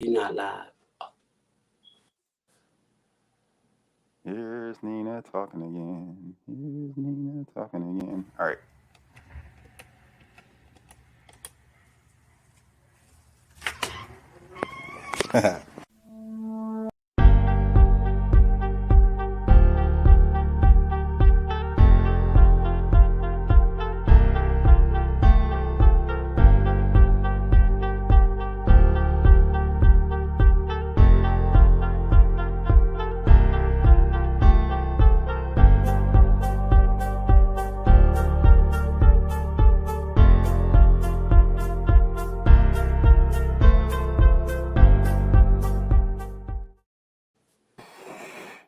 You're not live. Here's Nina talking again. Here's Nina talking again. All right.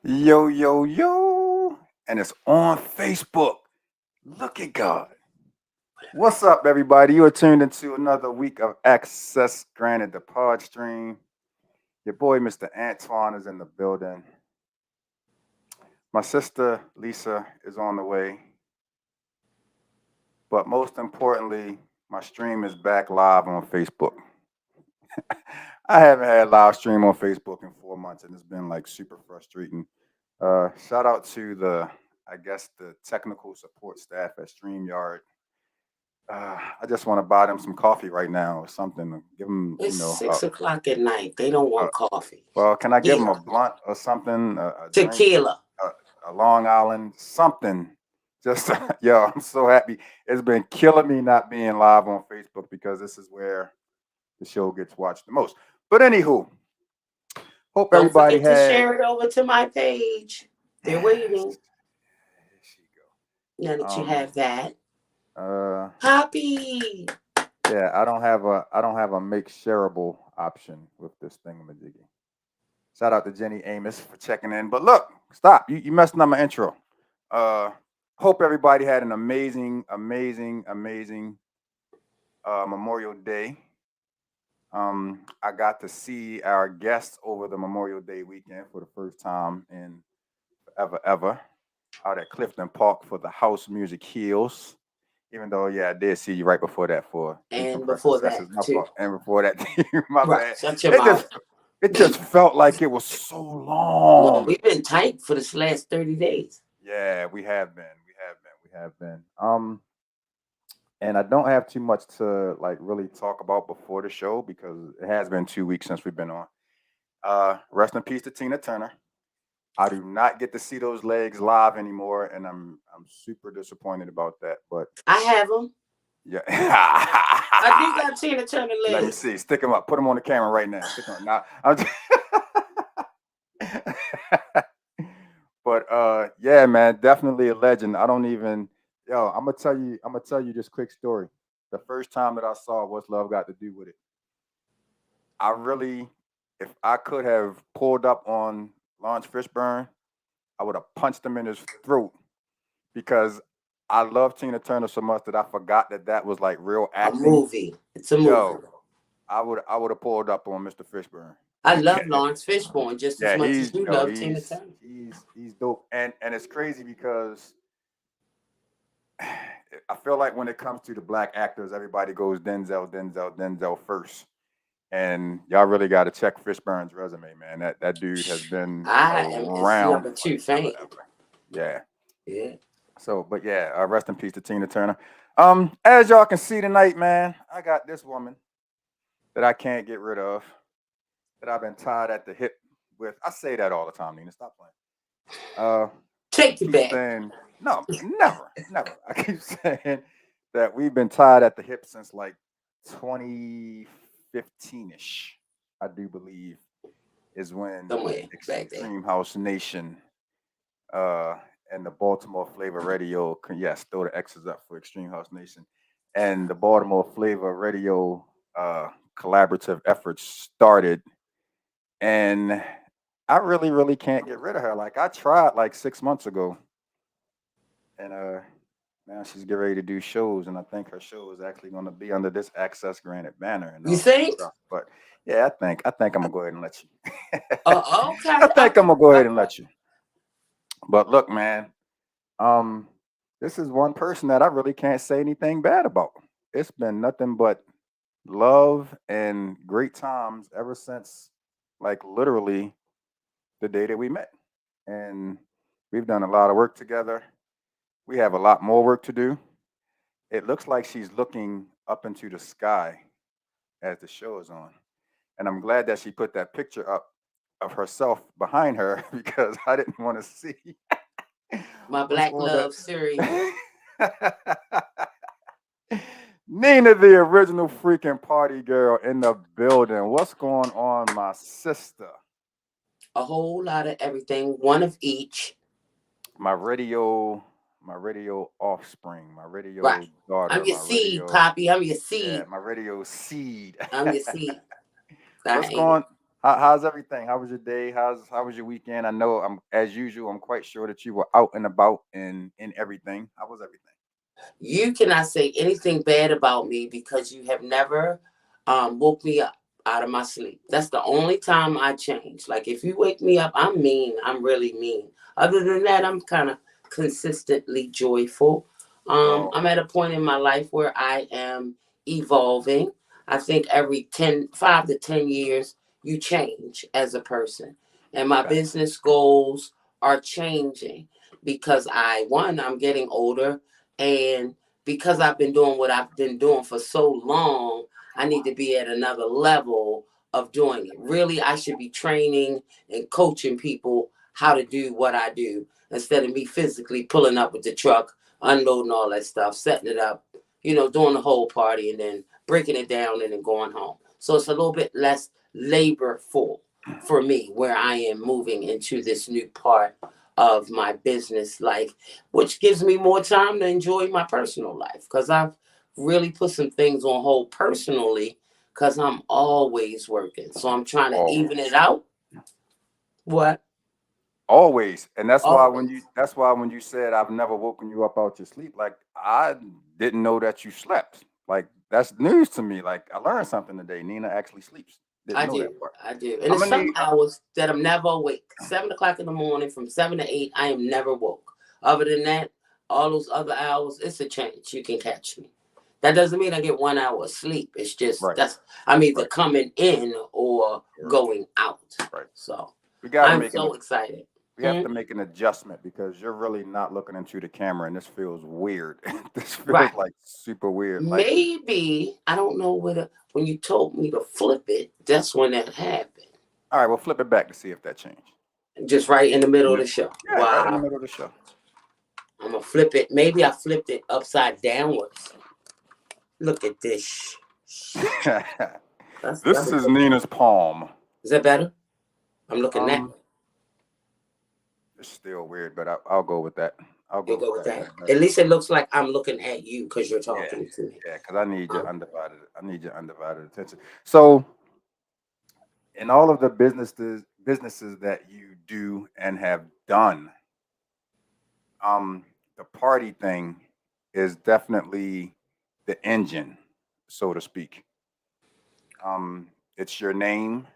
Yo, yo, yo. And it's on Facebook. Look at God. What's up, everybody? You are tuned into another week of Access Granted, the pod stream. Your boy, Mr. Antoine, is in the building. My sister, Lisa, is on the way. But most importantly, my stream is back live on Facebook. I haven't had live stream on Facebook in 4 months, and it's been like super frustrating. Shout out to the technical support staff at StreamYard. I just want to buy them some coffee right now or something. Give them, It's 6 o'clock at night. They don't uh, want coffee. well, can I give them a Tequila. blunt or something, a drink, Tequila. a Long Island, something? Just, yo, I'm so happy. It's been killing me not being live on Facebook because this is where the show gets watched the most. But anywho, hope Don't everybody forget to had. share it over to my page. They're waiting. There she Now go. that you have that. Uh, Poppy. yeah, I don't have a make shareable option with this thingamajiggy. Shout out to Jenny Amos for checking in. But look, stop. You messing up my intro. Uh, hope everybody had an amazing Memorial Day. I got to see our guests over the Memorial Day weekend for the first time in ever out at Clifton Park for the House Music Heals. Even though, yeah, I did see you right before that for And decompressing before that, sessions. My too. fault. And before that, my Right. bad. Shut your It mouth. just felt like it was so Well, long. we've been tight for this last 30 days. Yeah, we have been. We have been. And I don't have too much to like really talk about before the show because it has been 2 weeks since we've been on. Rest in peace to Tina Turner. I do not get to see those legs live anymore, and I'm super disappointed about that. But I have them. yeah, I do got Tina Turner let me legs. see. Stick them up. Put them on the camera right now. Stick 'em now. But yeah, man, definitely a legend. I don't even. Yo, I'm gonna tell you. I'm gonna tell you this quick story. The first time that I saw What's Love Got to Do with It, I really, if I could have pulled up on Lawrence Fishburne, I would have punched him in his throat because I love Tina Turner so much that I forgot that that was like real A acting. movie. It's a movie. Yo, I would have pulled up on Mr. Fishburne. I love Lawrence Fishburne just as Yeah, much as you love Tina he's Turner. he's dope, and it's crazy because I feel like when it comes to the black actors, everybody goes Denzel first, and y'all really got to check Fishburne's resume, man. That dude has been I am his around number for 2 fan. ever. Yeah. Yeah. So, but yeah, rest in peace to Tina Turner. As y'all can see tonight, man, I got this woman that I can't get rid of, that I've been tied at the hip with. I say that all the time, Nina. Stop playing. Take it Keep back. saying no, never. I keep saying that we've been tied at the hip since like 2015 ish. I do believe is when Somewhere back there. Extreme House Nation uh, and the Baltimore Flavor Radio, yes, throw the X's up for Extreme House Nation, and the Baltimore Flavor Radio collaborative efforts started, and I really can't get rid of her. Like I tried like 6 months ago, and now she's getting ready to do shows, and I think her show is actually going to be under this Access Granted banner and You all that think? stuff. But yeah, I think I'm gonna go ahead and let you. Okay. I think I'm gonna go ahead and Okay. let you. But look, man, um, this is one person that I really can't say anything bad about. It's been nothing but love and great times ever since, like literally the day that we met. And we've done a lot of work together. We have a lot more work to do. It looks like she's looking up into the sky as the show is on. And I'm glad that she put that picture up of herself behind her because I didn't want to see My what's black on love, Siri. that. Nina, the original freaking party girl in the building. What's going on, my sister? A whole lot of everything, one of each. My radio, my radio offspring, my Right. radio daughter, I'm your my seed, radio, Poppy. I'm your yeah, seed. my radio seed. I'm your seed. I What's ain't. going? How's everything? How was your day? How was your weekend? I know I'm as usual. I'm quite sure that you were out and about and in everything. How was everything? You cannot say anything bad about me because you have never woke me up out of my sleep. That's the only time I change. Like if you wake me up, I'm mean. I'm really mean. Other than that, I'm kind of consistently joyful. Well, I'm at a point in my life where I am evolving. I think every 5 to 10 years, you change as a person. And my facts. business goals are changing because I'm getting older, and because I've been doing what I've been doing for so long, I need to be at another level of doing it. Really, I should be training and coaching people how to do what I do instead of me physically pulling up with the truck, unloading all that stuff, setting it up, doing the whole party and then breaking it down and then going home. So it's a little bit less laborful for me where I am moving into this new part of my business life, which gives me more time to enjoy my personal life because I've really put some things on hold personally because I'm always working. So I'm trying to even it Always. out. What? Always. And that's why when Always. you that's why when you said I've never woken you up out your sleep, like I didn't know that you slept. Like that's news to me. Like I learned something today. Nina actually sleeps. Didn't I know that do. part. I do. And I'm there's gonna some need hours that I'm never awake. 7 o'clock in the morning from 7 to 8, I am never woke. Other than that, all those other hours, it's a change. You can catch me. That doesn't mean I get 1 hour of sleep. It's just right, I'm either right, coming in or right, going out. right. So We gotta I'm make so excited. we have Hmm? to make an adjustment because you're really not looking into the camera and this feels weird. This feels Right. like super weird. Like, Maybe I don't know when you told me to flip it, that's when that happened. all right, well flip it back to see if that changed. Just right in the middle In of the- the show. yeah, right in the Wow. middle of the show. I'm gonna flip it. Maybe I flipped it upside downwards. Look at this. That's This a is good. Nina's palm. Is that better? I'm looking that Um, way. it's still weird, but I'll go with that. I'll You'll go go with with that. that. At least it looks like I'm looking at you because you're Yeah, talking to me. yeah, because I need your Um, undivided. I need your undivided attention. So, in all of the businesses that you do and have done, the party thing is definitely the engine, so to speak. It's your name,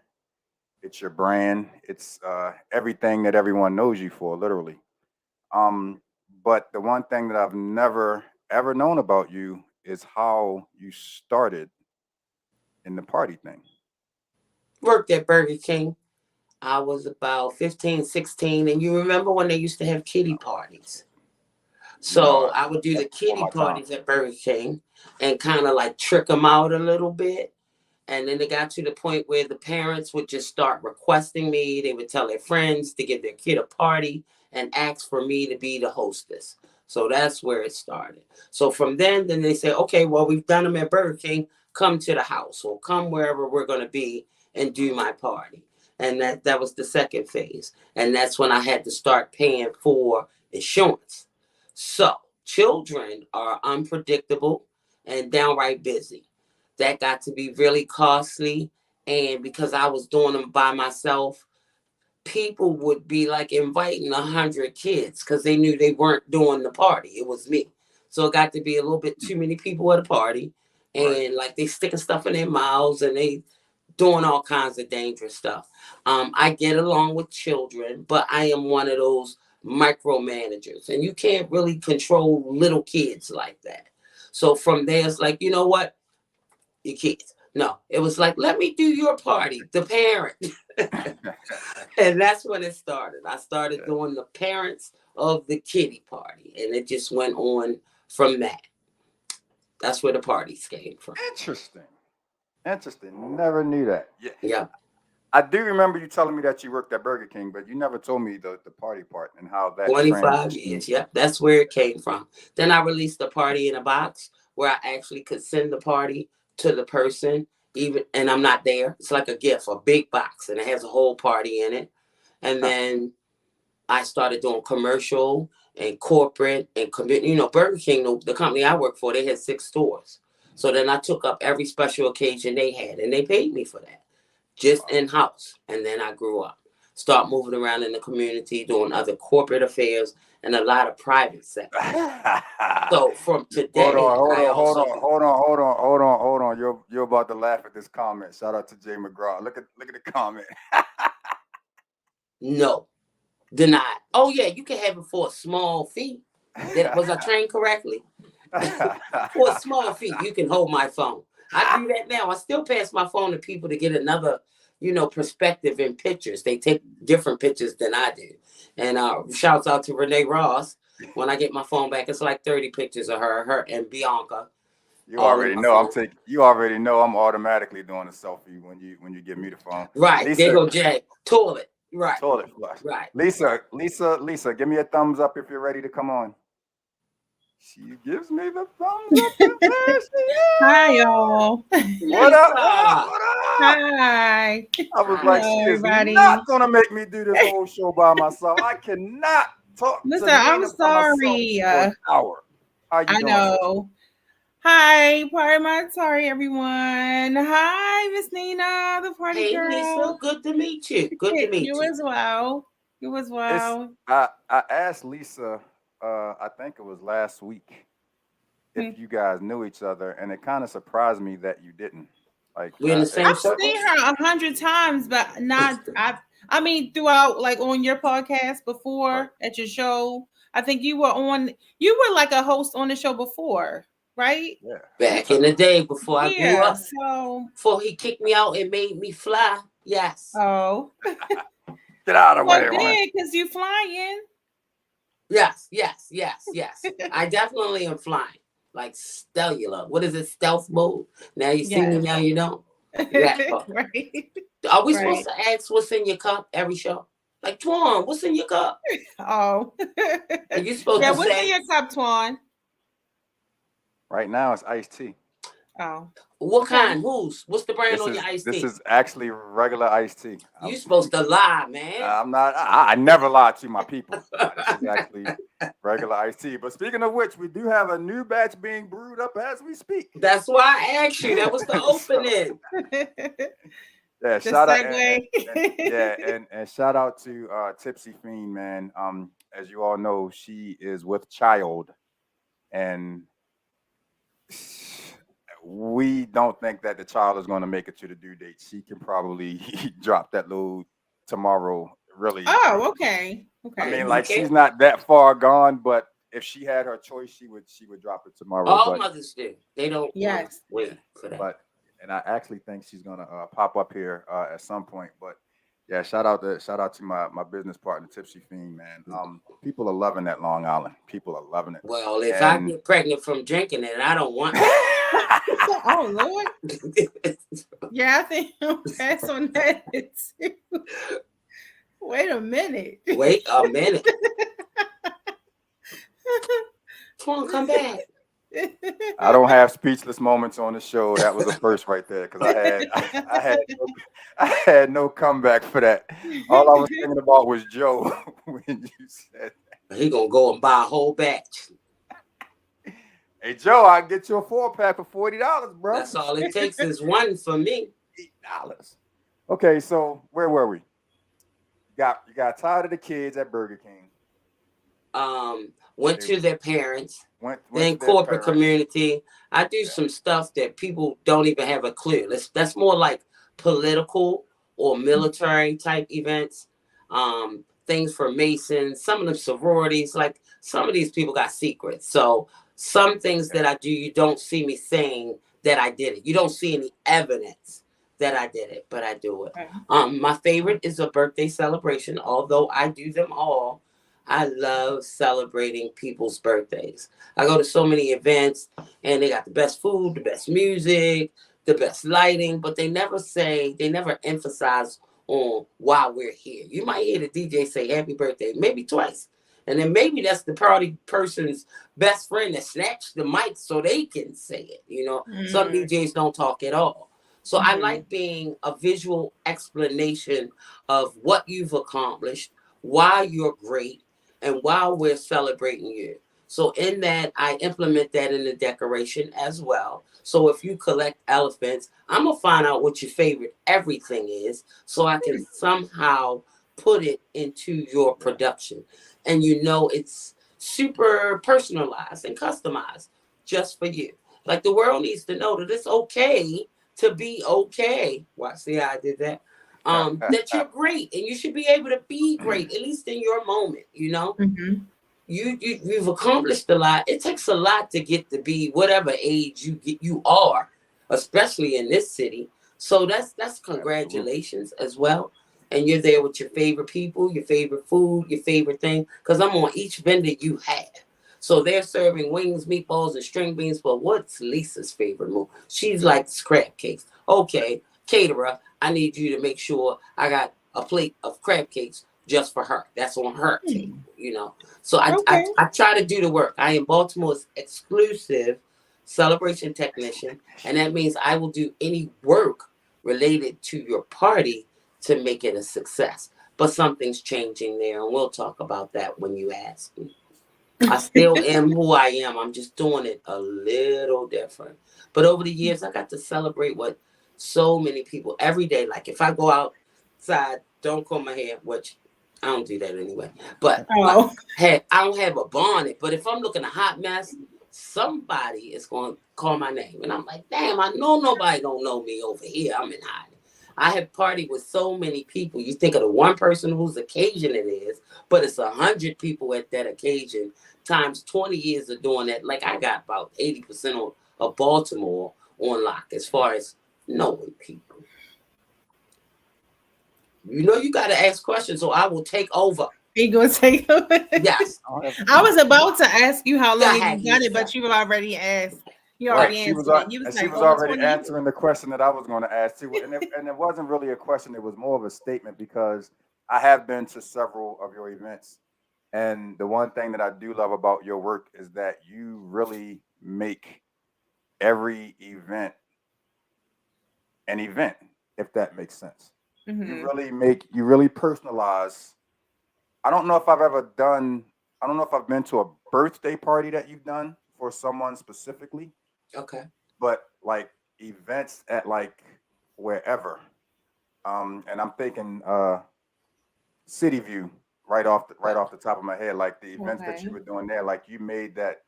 it's your brand, it's everything that everyone knows you for, literally. Um, but the one thing that I've never ever known about you is how you started in the party thing. Worked at Burger King. I was about 15, 16, and you remember when they used to have kiddie parties? No, So I would do the that's before kiddie my time. parties at Burger King and kind of like trick them out a little bit. And then it got to the point where the parents would just start requesting me. They would tell their friends to give their kid a party and ask for me to be the hostess. So that's where it started. So from then they say, okay, well, we've done them at Burger King. Come to the house or come wherever we're going to be and do my party. And that was the second phase. And that's when I had to start paying for insurance. So children are unpredictable and downright busy. That got to be really costly. And because I was doing them by myself, people would be like inviting 100 kids because they knew they weren't doing the party. It was me. So it got to be a little bit too many people at a party. Right. And like they sticking stuff in their mouths and they doing all kinds of dangerous stuff. I get along with children, but I am one of those micromanagers. And you can't really control little kids like that. So from there, it's like, you know what? Your kids. No, it was like, let me do your party, the parent. And that's when it started. I started doing the parents of the kiddie party, and it just went on from that. That's where the parties came from. Interesting. Interesting. Never knew that. Yeah. Yeah, I do remember you telling me that you worked at Burger King, but you never told me the party part and how that 25 transitioned. years. Yep, that's where it came from. Then I released the party in a box where I actually could send the party to the person, even, and I'm not there. It's like a gift, a big box, and it has a whole party in it. And Huh. then I started doing commercial and corporate and Burger King, the company I work for, they had 6 stores. So then I took up every special occasion they had, and they paid me for that, just in house. And then I grew up, start moving around in the community, doing other corporate affairs and a lot of private sector. So from today, hold on. You're about to laugh at this comment. Shout out to Jay McGraw. Look at the comment. No, denied. Oh yeah, you can have it for a small fee. Was I trained correctly? For a small fee, you can hold my phone. I do that now. I still pass my phone to people to get another, perspective in pictures. They take different pictures than I do. And shouts out to Renee Ross. When I get my phone back, it's like 30 pictures of her and Bianca. You already know You already know I'm automatically doing a selfie when you give me the phone. Right. Lisa, there go Jay. Toilet. Right. Toilet flush. Right. Lisa, give me a thumbs up if you're ready to come on. She gives me the thumbs up. Hi, y'all. What up? Hi. I was like, she is not going to make me do this whole show by myself. I cannot talk Listen, to I'm sorry. For an hour. How you I doing? know. Hi, sorry, everyone. Hi, Miss Nina, the party girl. Hey, Lisa, good to meet you. Good to meet you. You as well. I asked Lisa, I think it was last week, if you guys knew each other, and it kind of surprised me that you didn't. Like, we're in the same I've circle? seen her 100 times, but not. I mean, throughout, like on your podcast before, at your show. I think you were like a host on the show before, right? Yeah. Back in the day before I grew up. So before he kicked me out and made me fly. Yes. Oh. Get out of the way. Well, because you flying. Yes. I definitely am flying. Like cellular. What is it? Stealth mode. Now you see me, now you don't. Right. Are we supposed to ask what's in your cup every show? Like, Twan, what's in your cup? Oh. Are you supposed to what's in your cup, Twan? Right now it's iced tea. Oh. What kind? What's the brand on your iced tea? This is actually regular iced tea. You're supposed to lie, man. I'm not. I never lie to my people. This is actually regular iced tea. But speaking of which, we do have a new batch being brewed up as we speak. That's why I asked you. That was the opening. Yeah, shout out. And shout out to Tipsy Fiend, man. As you all know, she is with child, and we don't think that the child is going to make it to the due date. She can probably drop that load tomorrow. Really? Oh, okay. I mean, like, she's not that far gone, but if she had her choice, she would drop it tomorrow. All mothers do. They don't. Yes. Wait for that. And I actually think she's gonna pop up here at some point. But yeah, shout out to my business partner, Tipsy Fiend, man. People are loving that Long Island. People are loving it. Well, if I get pregnant from drinking it, I don't want Oh Lord. Yeah, I think I'll pass on that too. Wait a minute. Twan, come back. I don't have speechless moments on the show. That was a first right there, because I had no comeback for that. All I was thinking about was Joe when you said that. He gonna go and buy a whole batch. Hey Joe, I'll get you a 4-pack for $40, bro. That's all it takes is one for me. $8. Okay, so where were we? You got tired of the kids at Burger King. Went to their parents. Went then corporate community. I do some stuff that people don't even have a clue. That's more like political or military type events. Things for Masons, some of the sororities. Like, some of these people got secrets. So some things that I do, you don't see me saying that I did it. You don't see any evidence that I did it, but I do it. Okay. My favorite is a birthday celebration. Although I do them all, I love celebrating people's birthdays. I go to so many events and they got the best food, the best music, the best lighting, but they never emphasize on why we're here. You might hear the DJ say happy birthday, maybe twice. And then maybe that's the party person's best friend that snatched the mic so they can say it. You know, some DJs don't talk at all. So I like being a visual explanation of what you've accomplished, why you're great, and why we're celebrating you. So in that, I implement that in the decoration as well. So if you collect elephants, I'm gonna find out what your favorite everything is, so I can somehow put it into your production. And you know it's super personalized and customized just for you. Like the world needs to know that it's okay to be okay. Watch, see how I did that? That you're great and you should be able to be great, at least in your moment, you know? You've accomplished a lot. It takes a lot to get to be whatever age you are, especially in this city. So that's congratulations as well. And you're there with your favorite people, your favorite food, your favorite thing. Because I'm on each vendor you have. So they're serving wings, meatballs, and string beans. But what's Lisa's favorite meal? She likes crab cakes. Okay, caterer, I need you to make sure I got a plate of crab cakes just for her. That's on her table, you know. So I try to do the work. I am Baltimore's exclusive celebration technician, and that means I will do any work related to your party to make it a success. But something's changing there, and we'll talk about that when you ask me. I still am who I am. I'm just doing it a little different. But over the years, I got to celebrate what so many people every day. Like if I go outside, don't comb my hair, which I don't do that anyway. But I don't have a bonnet. But if I'm looking a hot mess, somebody is going to call my name. And I'm like, damn, I know nobody don't know me over here. I'm in hiding. I have partied with so many people. You think of the one person whose occasion it is, but it's 100 people at that occasion times 20 years of doing that. Like I got about 80% of Baltimore on lock as far as knowing people. You know, you got to ask questions, so I will take over. You gonna take over? Yes. I was about to ask you how long you got it, but you've already asked. You already answered it. She was already answering the question that I was going to ask too, and it wasn't really a question. It was more of a statement because I have been to several of your events, and the one thing that I do love about your work is that you really make every event an event, if that makes sense. You really personalize. I don't know if I've been to a birthday party that you've done for someone specifically. Okay. But like events at like wherever. And I'm thinking City View right off the top of my head, like the events that you were doing there, like you made that,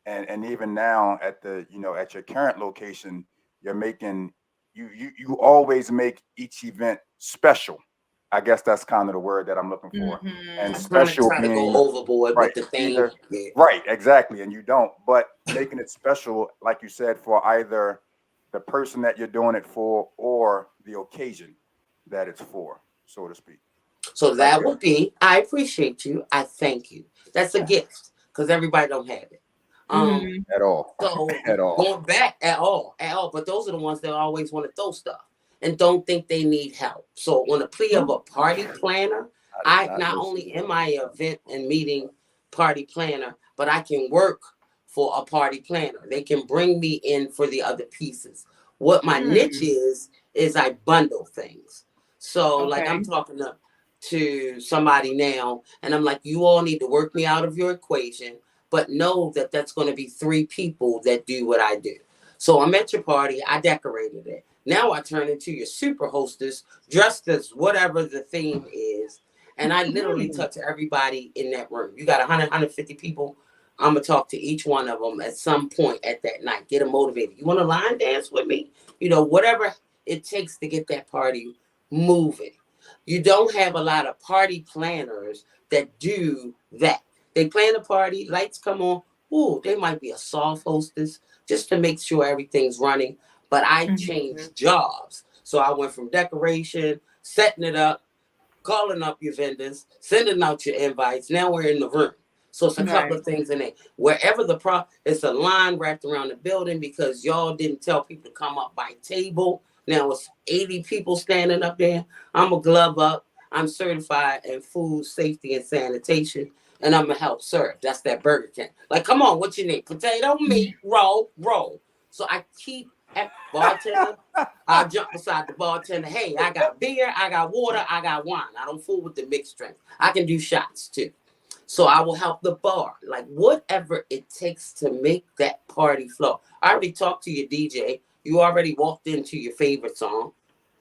and even now at at your current location, you're making you always make each event special. I guess that's kind of the word that I'm looking for. And I special try to being go overboard right, with the thing. Right, exactly. And you don't, but making it special, like you said, for either the person that you're doing it for or the occasion that it's for, so to speak. So that would be, I appreciate you. I thank you. That's a gift because everybody don't have it. At all. So at all. Going back at all. But those are the ones that always want to throw stuff and don't think they need help. So on the plea of a party planner, I not only am I an event and meeting party planner, but I can work for a party planner. They can bring me in for the other pieces. What my niche is I bundle things. So like I'm talking to somebody now and I'm like, you all need to work me out of your equation, but know that that's going to be 3 people that do what I do. So I'm at your party. I decorated it. Now I turn into your super hostess dressed as whatever the theme is. And I literally touch everybody in that room. You got 100, 150 people. I'm going to talk to each one of them at some point at that night. Get them motivated. You want to line dance with me? You know, whatever it takes to get that party moving. You don't have a lot of party planners that do that. They plan a party, lights come on. Ooh, they might be a soft hostess just to make sure everything's running. but I Mhm. changed jobs. So I went from decoration, setting it up, calling up your vendors, sending out your invites. Now we're in the room. So it's a couple Right. of things in there. Wherever it's a line wrapped around the building because y'all didn't tell people to come up by table. Now it's 80 people standing up there. I'm a glove up. I'm certified in food safety and sanitation, and I'm gonna help serve. That's that Burger King. Like, come on, what you need? Potato, meat, roll. So I keep at bartender. I jump beside the bartender. Hey, I got beer, I got water, I got wine. I don't fool with the mixed drink. I can do shots too. So I will help the bar, like whatever it takes to make that party flow. I already talked to your DJ. You already walked into your favorite song.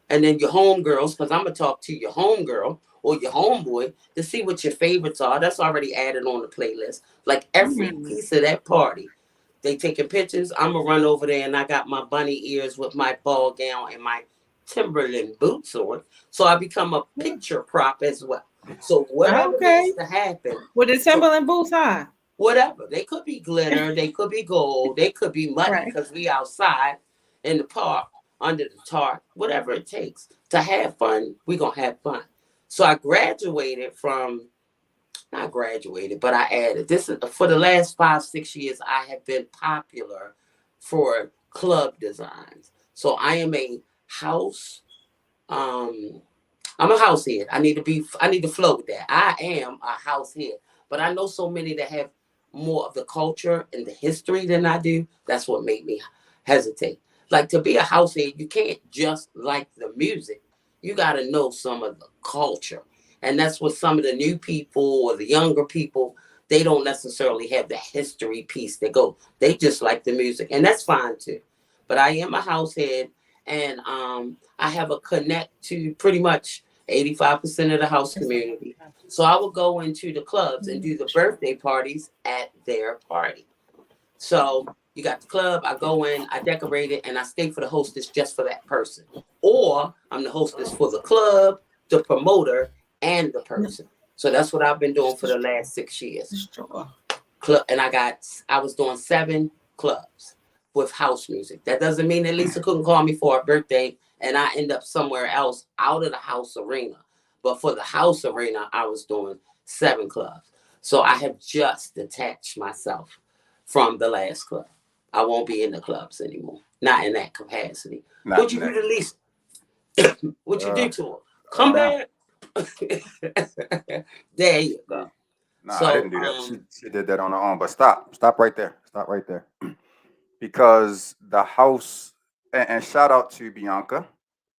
And then your homegirls, because I'm going to talk to your homegirl or your homeboy to see what your favorites are. That's already added on the playlist. Like every piece of that party, they taking pictures. I'm going to run over there and I got my bunny ears with my ball gown and my Timberland boots on. So I become a picture prop as well. So whatever Okay. needs to happen, With the Timberland boots on. whatever. They could be glitter, they could be gold, they could be muddy Right. because we outside in the park under the tarp, whatever it takes to have fun, we're gonna have fun. So I graduated from not graduated, but I added this is for the last 5-6 years, I have been popular for club designs. So I am a house, I'm a house head. I need to flow with that. I am a house head. But I know so many that have more of the culture and the history than I do. That's what made me hesitate. Like to be a house head, you can't just like the music. You gotta know some of the culture. And that's what some of the new people or the younger people, they don't necessarily have the history piece that go. They just like the music. And that's fine too. But I am a house head and I have a connect to pretty much 85% of the house community. So I would go into the clubs and do the birthday parties at their party. So you got the club, I go in, I decorate it, and I stay for the hostess just for that person. Or I'm the hostess for the club, the promoter, and the person. So that's what I've been doing for the last 6 years. Club, and I was doing 7 clubs with house music. That doesn't mean that Lisa couldn't call me for a birthday and I end up somewhere else out of the house arena. But for the house arena, I was doing 7 clubs. So I have just detached myself from the last club. I won't be in the clubs anymore. Not in that capacity. What you do to Lisa? What you do to her? Come back. There you go. No, I didn't do that. She did that on her own. But stop right there. Stop right there. Because the house, and shout out to Bianca.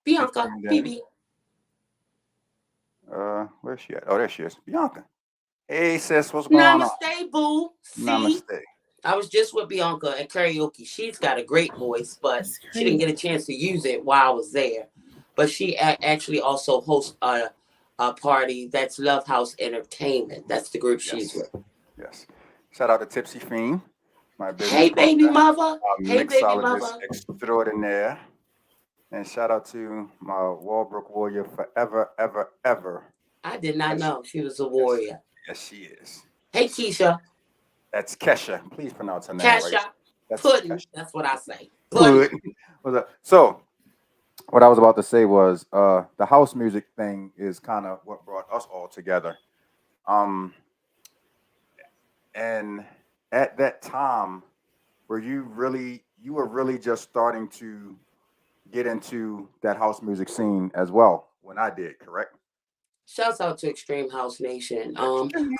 Bibi. Where's she at? Oh, there she is. Bianca. Hey, sis, what's going on? Namaste, boo. See? Namaste. I was just with Bianca at karaoke. She's got a great voice, but she didn't get a chance to use it while I was there. But she actually also hosts a party that's Love House Entertainment. That's the group she's with. Yes. Shout out to Tipsy Fiend, my business. Hey, baby mother. Hey, baby mother. Extraordinaire. And shout out to my Walbrook warrior forever, ever, ever. I did not know she was a warrior. Yes, she is. Hey, Keisha. That's Kesha. Please pronounce her name Kesha. right. That's Pudding. Kesha. That's what I say. Pudding. So, what I was about to say was the house music thing is kind of what brought us all together. And at that time, you were really just starting to get into that house music scene as well when I did, correct? Shouts out to Extreme House Nation.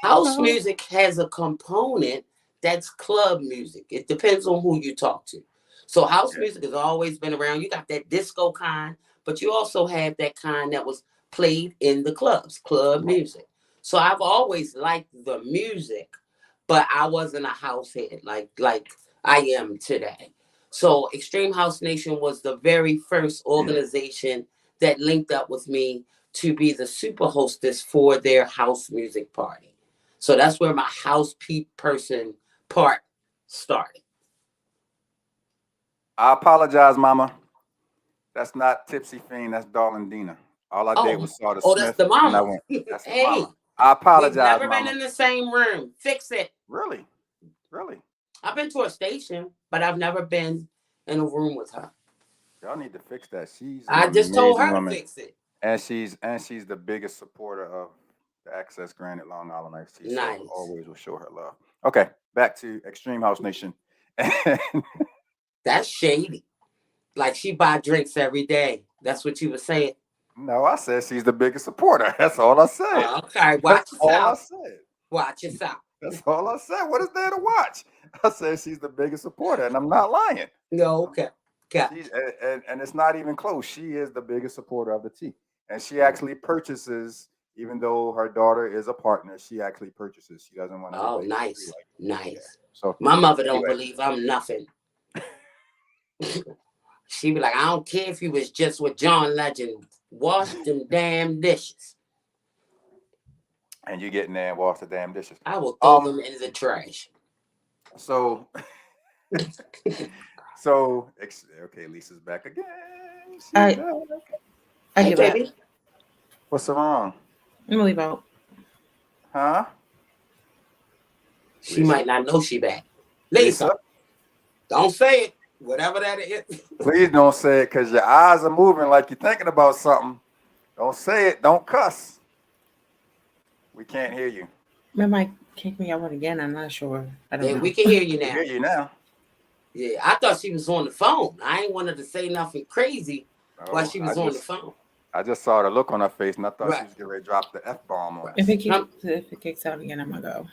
House music has a component that's club music. It depends on who you talk to. So house music has always been around. You got that disco kind, but you also have that kind that was played in the clubs, club music. So I've always liked the music, but I wasn't a house head like I am today. So Extreme House Nation was the very first organization that linked up with me to be the super hostess for their house music party. So that's where my house person part started. I apologize, Mama. That's not Tipsy Fiend. That's Darlin' Dina. All I did was saw the Smith. That's the mama. And I went, that's hey, the mama. I apologize, we've never Mama. been in the same room. Fix it. Really? I've been to a station, but I've never been in a room with her. Y'all need to fix that. She's an I just told amazing her to woman, fix it. and she's the biggest supporter of the Access Granted Long Island FC. So Nice. always will show her love. Okay, back to Extreme House Nation. That's shady. Like she buy drinks every day. That's what you were saying. No, I said she's the biggest supporter. That's all I said. Okay, That's watch all I yourself. said. Watch yourself. That's all I said. What is there to watch? I said she's the biggest supporter, and I'm not lying. No, okay. She's and it's not even close. She is the biggest supporter of the T, and she actually purchases. Even though her daughter is a partner, she actually purchases. She doesn't want Oh, anybody to nice. be like, Nice. yeah. So My mother don't anyway, believe I'm nothing. She be like, I don't care if you was just with John Legend. Wash them damn dishes. and you get in there and wash the damn dishes. I will throw them in the trash. So, okay, Lisa's back again. She's I back. give up. baby. What's wrong? I'm gonna leave out. Huh? She might not know she back. Lisa, don't say it. Whatever that is. Please don't say it, because your eyes are moving like you're thinking about something. Don't say it. Don't cuss. We can't hear you. My mic kicked me out again. I'm not sure. I don't Yeah, know. we can hear you We now. hear you now. Yeah, I thought she was on the phone. I ain't wanted to say nothing crazy while Oh, she was on the phone. I just saw the look on her face, and I thought Right. she was getting ready to drop the F-bomb on us. If it kicks out again, I'm gonna go.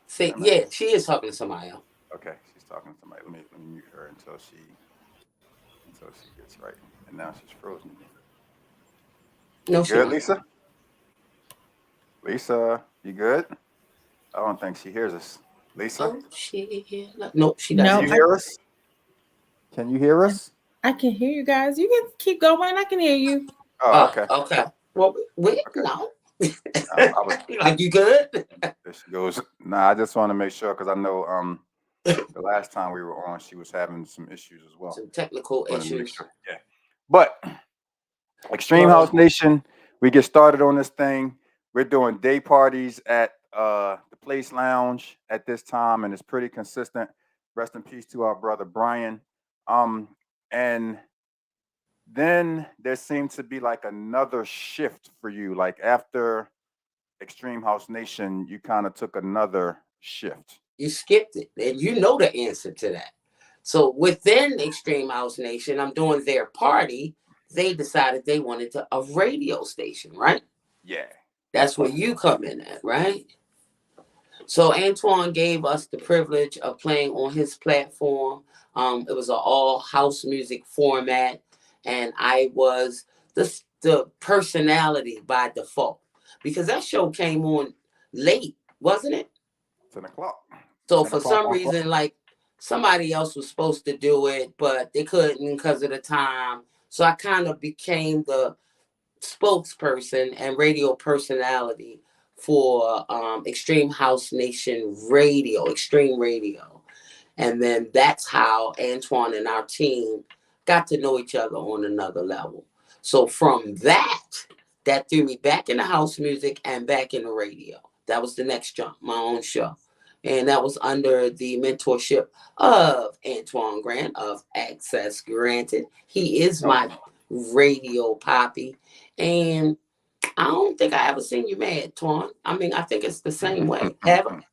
See, yeah, she is talking to somebody else. Okay, she's talking to somebody. Let me mute her until she gets right. And now she's frozen. No, You she good, not. Lisa? Lisa, you good? I don't think she hears us. Lisa, Oh, nope, she No, doesn't. can you hear us? Can you hear us? I can hear you guys. You can keep going. I can hear you. Oh, okay. Okay. Well, we no. I was, Like you good? there she goes. Nah, I just want to make sure, because I know the last time we were on, she was having some issues as well. Some technical Wanted to make issues. sure. Yeah. But Extreme House Nation, we get started on this thing. We're doing day parties at the Place Lounge at this time, and it's pretty consistent. Rest in peace to our brother Brian. And then there seemed to be like another shift for you. Like after Extreme House Nation, you kind of took another shift. You skipped it, and you know the answer to that. So within Extreme House Nation, I'm doing their party. They decided they wanted a radio station, right? Yeah. That's where you come in at, right? So Antoine gave us the privilege of playing on his platform. It was an all house music format, and I was the personality by default, because that show came on late, wasn't it? 10 o'clock. So 10 for o'clock some on reason, like somebody else was supposed to do it, but they couldn't because of the time. So I kind of became the spokesperson and radio personality for Extreme House Nation Radio, Extreme Radio. And then that's how Antoine and our team got to know each other on another level. So from that threw me back into house music and back into radio. That was the next jump, my own show. And that was under the mentorship of Antoine Grant of Access Granted. He is my radio poppy. And I don't think I ever seen you mad, Twan. I mean, I think it's the same way. Ever?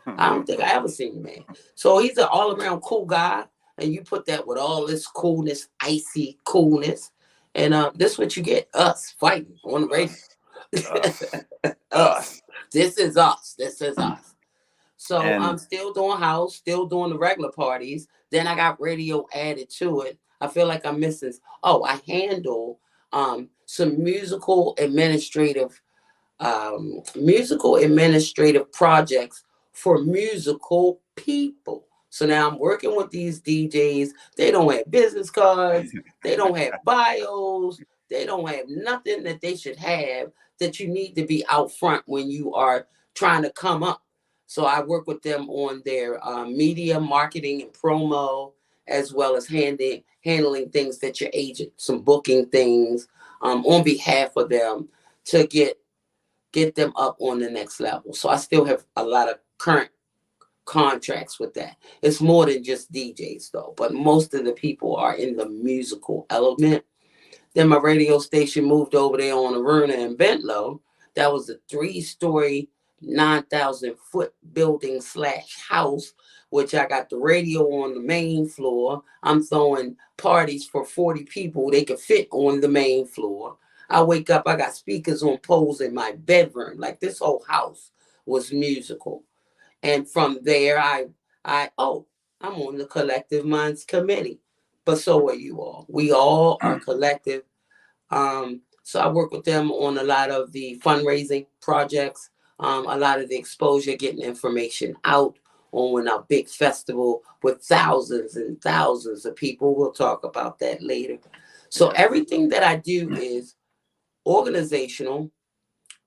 I don't think I ever seen you mad. So he's an all-around cool guy, and you put that with all this coolness, icy coolness, and this is what you get: us fighting on the radio. Us. This is us. This is us. So I'm still doing house, still doing the regular parties. Then I got radio added to it. I feel like I'm missing. Oh, I handle some musical administrative projects for musical people. So now I'm working with these DJs. They don't have business cards. They don't have bios. They don't have nothing that they should have that you need to be out front when you are trying to come up. So I work with them on their media marketing and promo, as well as handling things that your agent, some booking things on behalf of them to get them up on the next level. So I still have a lot of current contracts with that. It's more than just DJs though, but most of the people are in the musical element. Then my radio station moved over there on Aruna and Bentlow. That was a 3-story, 9,000-foot building / house, which I got the radio on the main floor. I'm throwing parties for 40 people. They could fit on the main floor. I wake up, I got speakers on poles in my bedroom. Like this whole house was musical. And from there, I'm on the Collective Minds Committee. But so are you all. We all are collective. So I work with them on a lot of the fundraising projects, a lot of the exposure, getting information out on our big festival with thousands and thousands of people. We'll talk about that later. So everything that I do is organizational,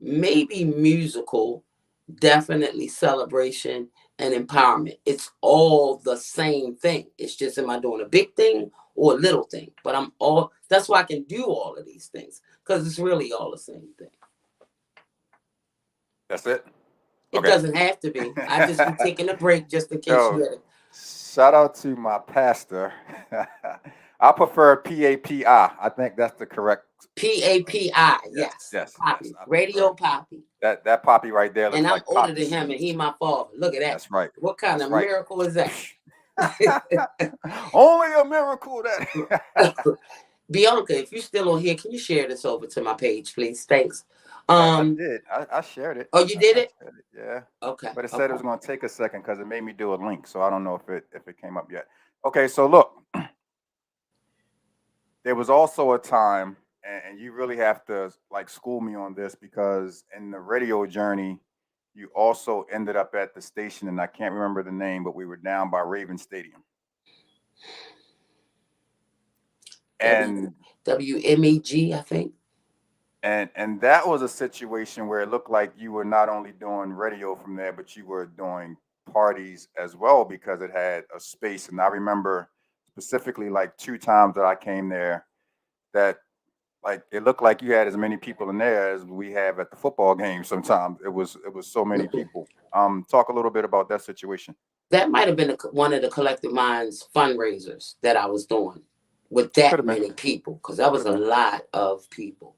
maybe musical, definitely celebration and empowerment. It's all the same thing. It's just, am I doing a big thing or a little thing? But that's why I can do all of these things, because it's really all the same thing. That's it? It doesn't have to be. I just be taking a break just in case you get it. Shout out to my pastor. I prefer PAPI. I think that's the correct. PAPI, yes. Poppy. Yes, Radio Poppy. That Poppy right there looks and I'm like older Poppy than him, and seeds. he my father. Look at that. That's right. What kind of miracle is that? Only a miracle that. Bianca, if you're still on here, can you share this over to my page, please? Thanks. I did. I shared it. Oh, you did it? Yeah. Okay. But it said it was going to take a second because it made me do a link, so I don't know if it came up yet. Okay, so look, there was also a time, and you really have to like school me on this, because in the radio journey, you also ended up at the station, and I can't remember the name, but we were down by Raven Stadium. And WMEG, I think. And that was a situation where it looked like you were not only doing radio from there, but you were doing parties as well, because it had a space. And I remember specifically like 2 times that I came there that like it looked like you had as many people in there as we have at the football game. Sometimes it was so many people. Talk a little bit about that situation. That might have been one of the Collective Minds fundraisers that I was doing with that many people, because that was a lot of people.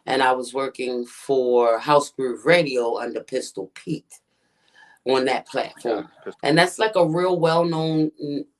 And I was working for House Groove Radio under Pistol Pete on that platform. And that's like a real well-known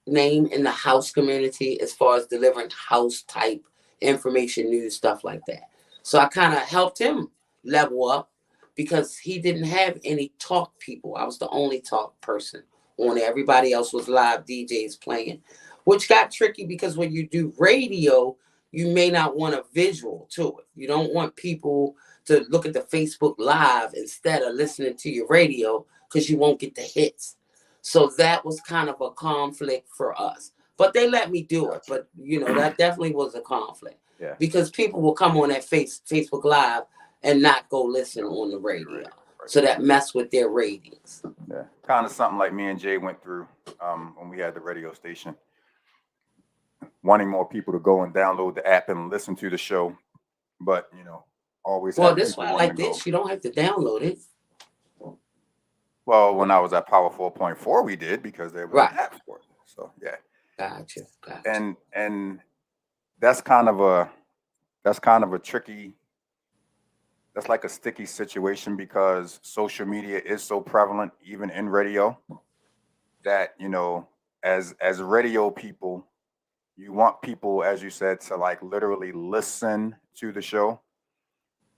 name in the house community as far as delivering house type information, news, stuff like that. So I kind of helped him level up, because he didn't have any talk people. I was the only talk person on it. Everybody else was live DJs playing, which got tricky because when you do radio, you may not want a visual to it. You don't want people to look at the Facebook Live instead of listening to your radio, because you won't get the hits. So that was kind of a conflict for us. But they let me do it. But, that definitely was a conflict. Yeah. Because people will come on that Facebook Live and not go listen on the radio. Right. So that messed with their ratings. Yeah, kind of something like me and Jay went through when we had the radio station. Wanting more people to go and download the app and listen to the show. But, always. Well, this why I like this. You don't have to download it. Well, when I was at Power 4.4, we did, because there was an app for it. So, yeah. Gotcha. And that's kind of a tricky, that's like a sticky situation, because social media is so prevalent, even in radio, that, as radio people, you want people, as you said, to like literally listen to the show.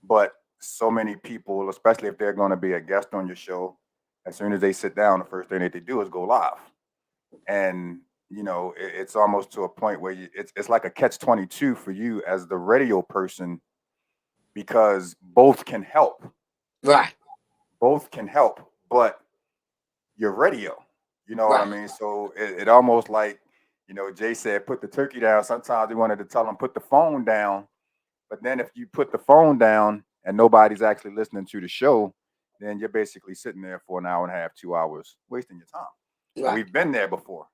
But so many people, especially if they're going to be a guest on your show, as soon as they sit down, the first thing that they do is go live. And, it's almost to a point where it's like a catch-22 for you as the radio person, because both can help. Right. Both can help, but you're radio. You know what I mean? So it almost like, Jay said, put the turkey down. Sometimes they wanted to tell them, put the phone down. But then if you put the phone down and nobody's actually listening to the show, then you're basically sitting there for an hour and a half, 2 hours, wasting your time. Right. We've been there before.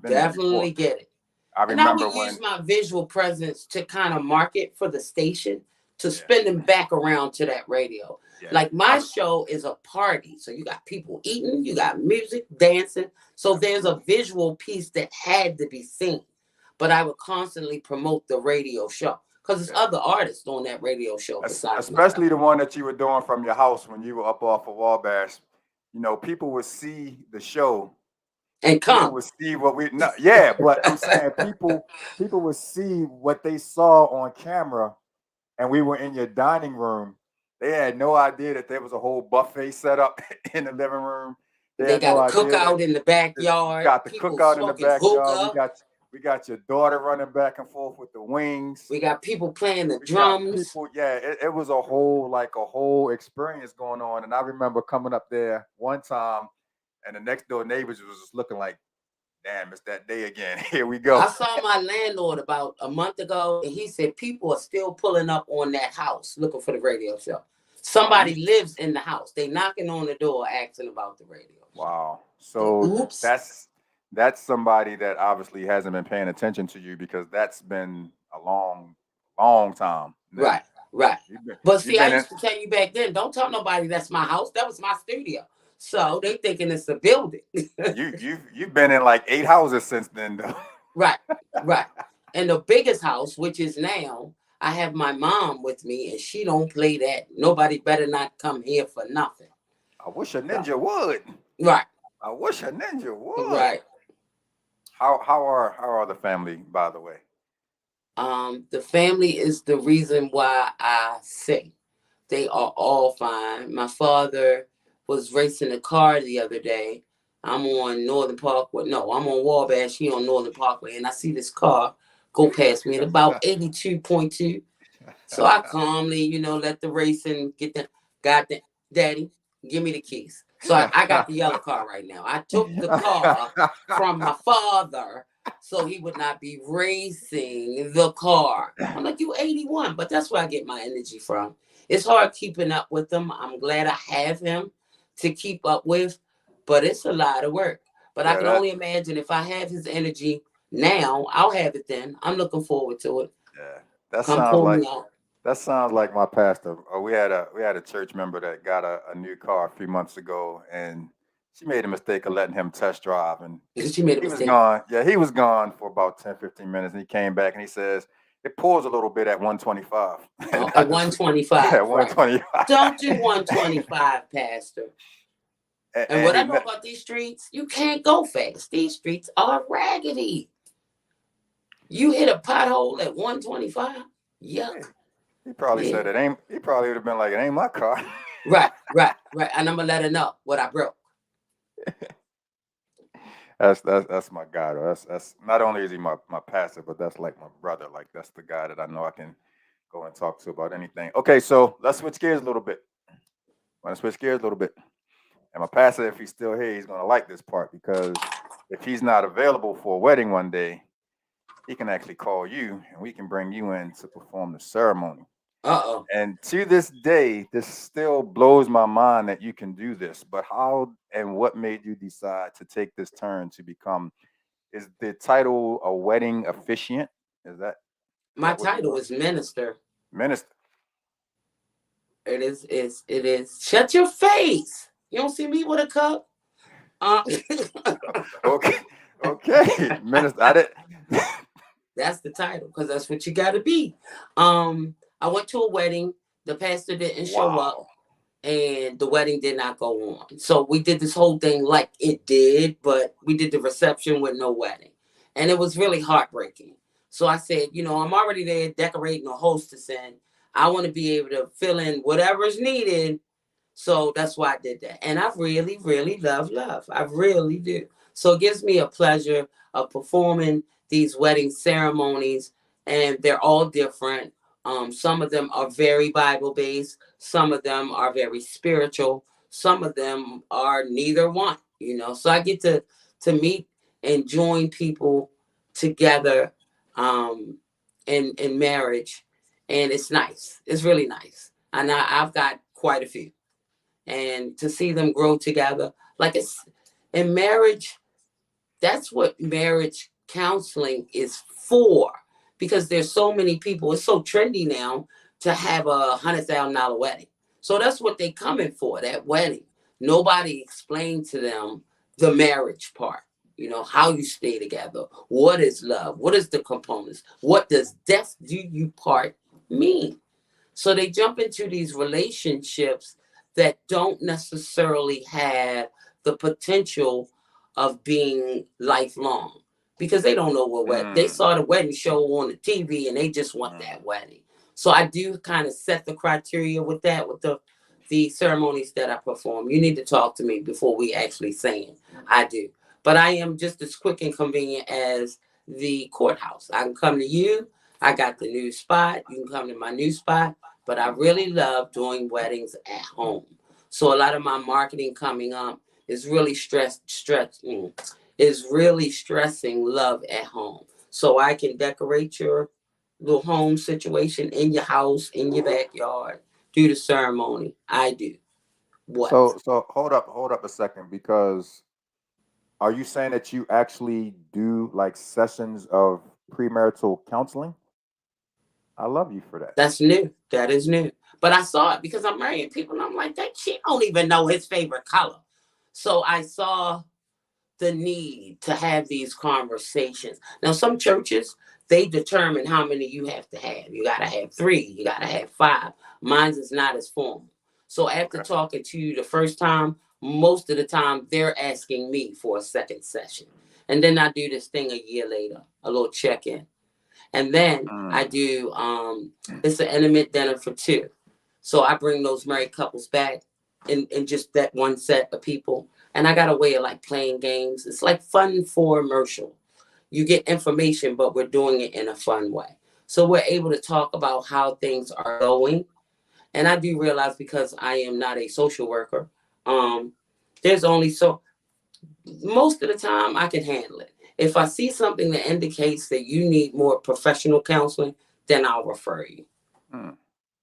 Definitely get it. I remember use my visual presence to kind of market for the station to spin them back around to that radio. Yeah. Like my show is a party. So you got people eating, you got music, dancing. So there's a visual piece that had to be seen. But I would constantly promote the radio show because there's other artists on that radio show. Especially the one that you were doing from your house when you were up off of Wabash. You know, people would see the show and come. People would see what we no, yeah, but I'm saying people would see what they saw on camera, and we were in your dining room. They had no idea that there was a whole buffet set up in the living room. They got a cookout in the backyard. Got the cookout in the backyard. We got your daughter running back and forth with the wings. We got people playing the drums. It was a whole experience going on. And I remember coming up there one time, and the next door neighbors was just looking like, damn, it's that day again. Here we go. I saw my landlord about a month ago, and he said people are still pulling up on that house looking for the radio show. Somebody lives in the house. They knocking on the door asking about the radio. Wow. So that's somebody that obviously hasn't been paying attention to you, because that's been a long time. Right. But see, I used to tell you back then, don't tell nobody that's my house. That was my studio. So they thinking it's a building. You've been in like 8 houses since then, though. Right. And the biggest house, which is now, I have my mom with me, and she don't play that. Nobody better not come here for nothing. I wish a ninja would. Right. I wish a ninja would. Right. How are the family, by the way? The family is the reason why I sing. They are all fine. My father was racing a car the other day. I'm on Northern Parkway. No, I'm on Wabash. He on Northern Parkway, and I see this car go past me at about 82.2. So I calmly, let the racing get the goddamn daddy, give me the keys. So I got the yellow car right now. I took the car from my father so he would not be racing the car. I'm like, you 81, but that's where I get my energy from. It's hard keeping up with him. I'm glad I have him to keep up with, but it's a lot of work. But I can only imagine if I have his energy now, I'll have it then. I'm looking forward to it. Yeah, that sounds like my pastor. We had a church member that got a new car a few months ago, and she made a mistake of letting him test drive, and she made a mistake. Was gone. Yeah, he was gone for about 10-15 minutes, and he came back and he says it pulls a little bit at 125. At 125. At 125. Right. Don't do 125, Pastor. And what I know about these streets, you can't go fast. These streets are raggedy. You hit a pothole at 125. Yuck. He probably said it ain't. He probably would have been like, it ain't my car. Right. And I'm gonna let her know what I broke. That's my guy. That's not only is he my pastor, but that's like my brother. Like that's the guy that I know I can go and talk to about anything. Okay, so let's switch gears a little bit. And my pastor, if he's still here, he's gonna like this part, because if he's not available for a wedding one day, he can actually call you and we can bring you in to perform the ceremony. Uh-oh. And to this day, this still blows my mind that you can do this. But how and what made you decide to take this turn to become, is the title a wedding officiant? Is that? My title is minister. Minister. It is. Shut your face. You don't see me with a cup? Okay. Minister, I didn't. That's the title, because that's what you got to be. I went to a wedding. The pastor didn't show up, and the wedding did not go on. So we did this whole thing like it did, but we did the reception with no wedding. And it was really heartbreaking. So I said, I'm already there decorating or hostessing. I want to be able to fill in whatever's needed. So that's why I did that. And I really, really love. I really do. So it gives me a pleasure of performing these wedding ceremonies, and they're all different. Some of them are very Bible-based. Some of them are very spiritual. Some of them are neither one, So I get to meet and join people together in marriage, and it's nice. It's really nice. And I've got quite a few. And to see them grow together, like it's in marriage, that's what marriage counseling is for, because there's so many people. It's so trendy now. to have a $100,000 wedding. So that's what they coming for, that wedding. Nobody explained to them the marriage part. You know, how you stay together. What is love? What is the components? What does death do you part mean? So they jump into these relationships that don't necessarily have the potential of being lifelong because they don't know what they saw the wedding show on the TV and they just want that wedding. So I do kind of set the criteria with that, with the ceremonies that I perform. You need to talk to me before we actually saying I do. But I am just as quick and convenient as the courthouse. I can come to you. I got the new spot. You can come to my new spot. But I really love doing weddings at home. So a lot of my marketing coming up is really stressing love at home. So I can decorate your little home situation in your house, in your backyard, do the ceremony. I do. What? So hold up a second, because are you saying that you actually do like sessions of premarital counseling? I love you for that. That's new. That is new. But I saw it because I'm marrying people and I'm like, that she don't even know his favorite color. So I saw the need to have these conversations. Now, some churches, they determine how many you have to have. You got to have 3. You got to have 5. Mine's is not as formal. So after talking to you the first time, most of the time, they're asking me for a second session. And then I do this thing a year later, a little check-in. And then I do, it's an intimate dinner for 2. So I bring those married couples back in just that one set of people. And I got a way of like playing games. It's like fun for immersion. You get information, but we're doing it in a fun way. So we're able to talk about how things are going. And I do realize, because I am not a social worker, there's only most of the time I can handle it. If I see something that indicates that you need more professional counseling, then I'll refer you.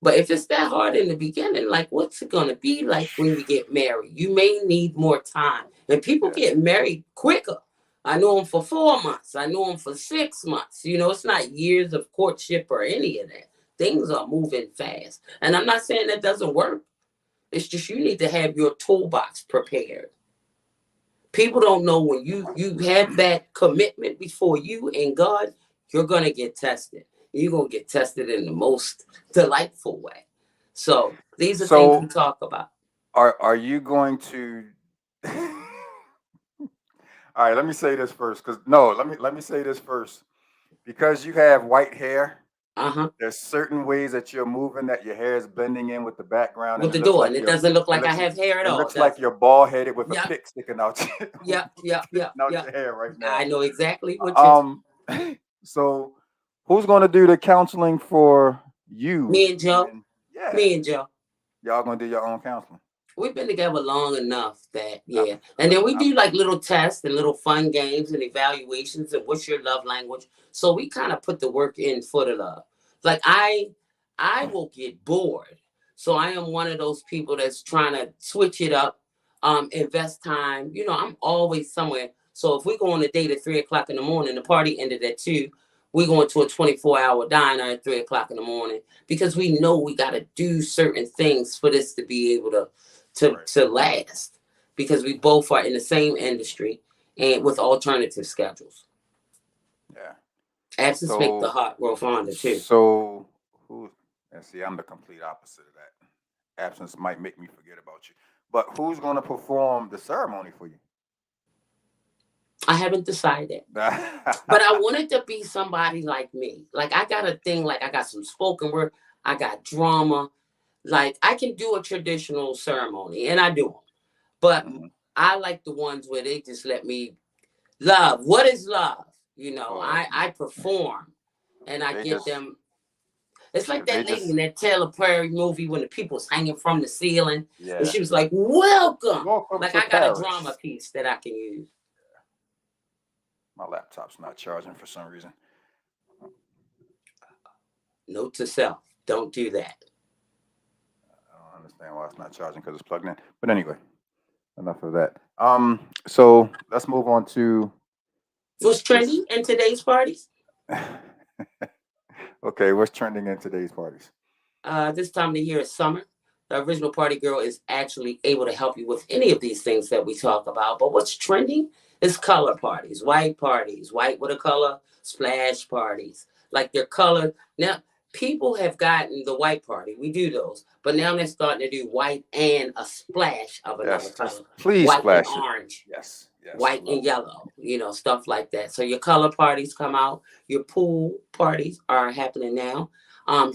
But if it's that hard in the beginning, like, what's it going to be like when you get married? You may need more time. And people get married quicker. I know them for 4 months. I know them for 6 months. You know, it's not years of courtship or any of that. Things are moving fast. And I'm not saying that doesn't work. It's just you need to have your toolbox prepared. People don't know when you have that commitment before you and God, you're going to get tested. You're going to get tested in the most delightful way. So these are things we talk about. Are you going to... All right, let me say this first. Let me say this first. Because you have white hair, there's certain ways that you're moving that your hair is blending in with the background. With the door, like, and it doesn't look like I have hair at all. It looks like you're bald headed with a pick sticking out. Your hair right now. I know exactly what you're. So who's going to do the counseling for you? Me and Joe. Me and Joe. Y'all going to do your own counseling? We've been together long enough that, and then we do like little tests and little fun games and evaluations and what's your love language. So we kind of put the work in for the love. Like I will get bored. So I am one of those people that's trying to switch it up, invest time. You know, I'm always somewhere. So if we go on a date at 3:00 in the morning, the party ended at 2, we're going to a 24-hour diner at 3:00 in the morning, because we know we got to do certain things for this to be able to last, because we both are in the same industry and with alternative schedules. Yeah. Absence make the heart grow fonder too. So see, I'm the complete opposite of that. Absence might make me forget about you. But who's going to perform the ceremony for you? I haven't decided. But I wanted to be somebody like me. Like I got a thing, like I got some spoken word, I got drama. Like I can do a traditional ceremony, and I do them. But I like the ones where they just let me love. What is love? You know, I perform and I get them. It's like that lady in that Taylor Perry movie when the people's hanging from the ceiling. Yeah. And she was like, welcome like I got Paris. A drama piece that I can use. My laptop's not charging for some reason. Note to self, don't do that. I don't understand why it's not charging, because it's plugged in. But anyway, enough of that. So let's move on to what's trending in today's parties. Okay, what's trending in today's parties? this time of the year is summer. The original party girl is actually able to help you with any of these things that we talk about. But what's trending is color parties, white with a color splash parties. Like they're colored. Now, people have gotten the white party. We do those. But now they're starting to do white and a splash of another Yes, color. please White splash and it. orange. Yes, yes. White and yellow, stuff like that. So your color parties come out. Your pool parties are happening now.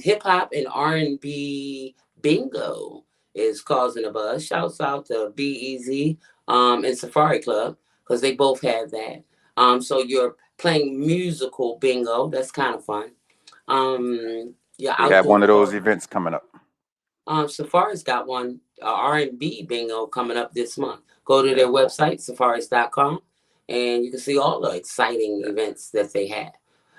Hip hop and R&B bingo is causing a buzz. Shouts out to BEZ and Safari Club because they both have that. So you're playing musical bingo. That's kind of fun. Yeah, We have one of those events coming up. Safari's got one R&B bingo coming up this month. Go to their website, safaris.com, and you can see all the exciting events that they have.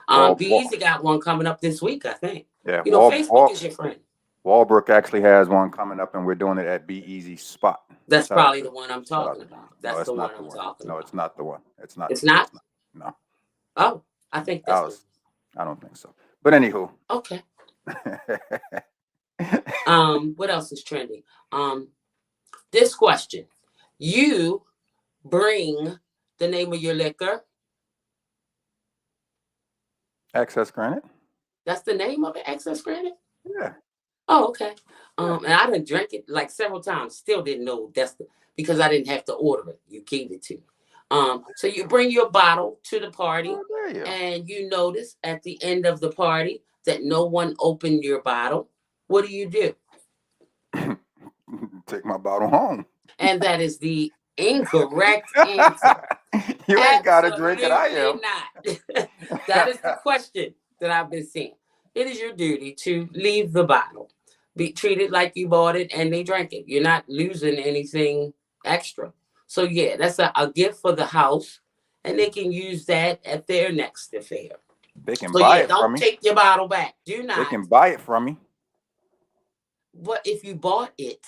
BEZ got one coming up this week, I think. Yeah, Facebook is your friend. Walbrook actually has one coming up, and we're doing it at BEZ Spot. That's probably the one I'm talking about. That's the one I'm talking about. No, it's not the one. It's not. It's not? No. Oh, I think that's I don't think so. But anywho. Okay. What else is trending? This question. You bring the name of your liquor. Access granted. That's the name of it, Access granted? Yeah. Oh, okay. And I done drank it like several times. Still didn't know because I didn't have to order it. You gave it to me. So you bring your bottle to the party, and you notice at the end of the party that no one opened your bottle. What do? Take my bottle home. And that is the incorrect answer. You ain't got to drink it. I am. Not. That is the question that I've been seeing. It is your duty to leave the bottle. Be treated like you bought it and they drank it. You're not losing anything extra. So yeah, that's a gift for the house, and they can use that at their next affair. They can buy it from me. Don't take your bottle back. Do not. They can buy it from me. But if you bought it,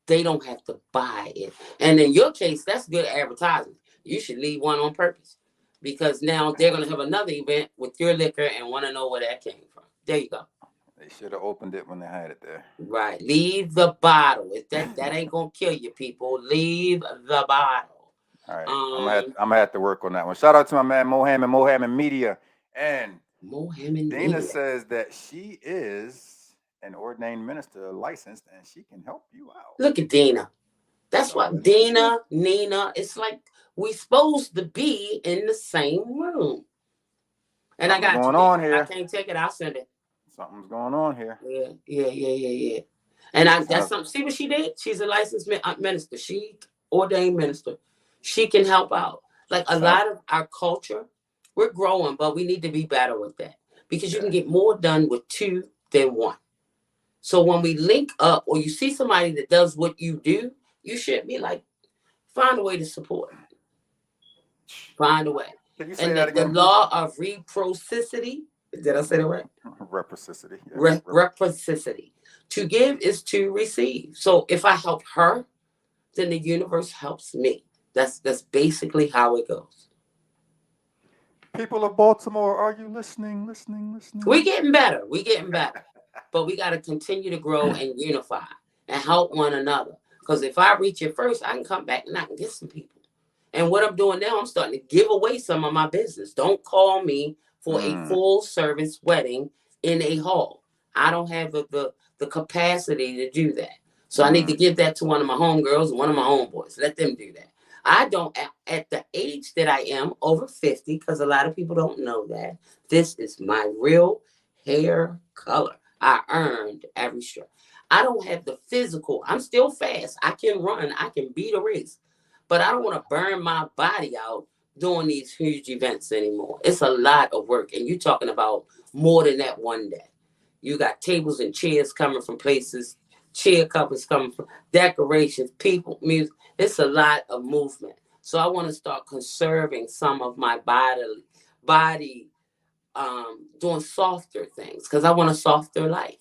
they don't have to buy it. And in your case, that's good advertising. You should leave one on purpose, because now they're going to have another event with your liquor and want to know where that came from. There you go. They should have opened it when they had it there. Right. Leave the bottle. That ain't going to kill you, people. Leave the bottle. All right. I'm going to have to work on that one. Shout out to my man, Mohammed Media. And Dana says that she is an ordained minister, licensed, and she can help you out. Look at Dina. That's what Dina, Nina, it's like we supposed to be in the same room. And Something's I got going on here. I can't take it. I'll send it. Something's going on here. Yeah. And that's something. See what she did? She's a licensed minister. She ordained minister. She can help out. Like a lot of our culture, we're growing, but we need to be better with that, because you can get more done with two than one. So when we link up, or you see somebody that does what you do, you should be like, find a way to support. Find a way. Can you say that again? The law of reciprocity. Did I say that right? Reciprocity. Yeah. Reciprocity. To give is to receive. So if I help her, then the universe helps me. That's basically how it goes. People of Baltimore, are you listening? We're getting better. But we got to continue to grow and unify and help one another. Because if I reach it first, I can come back and I can get some people. And what I'm doing now, I'm starting to give away some of my business. Don't call me for a full service wedding in a hall. I don't have the capacity to do that. So I need to give that to one of my homegirls and one of my homeboys. Let them do that. I don't, at the age that I am, over 50, because a lot of people don't know that, this is my real hair color. I earned every stroke. I don't have the physical. I'm still fast. I can run. I can beat a race. But I don't want to burn my body out doing these huge events anymore. It's a lot of work. And you're talking about more than that one day. You got tables and chairs coming from places, chair covers coming from decorations, people, music. It's a lot of movement. So I want to start conserving some of my body, doing softer things, because I want a softer life.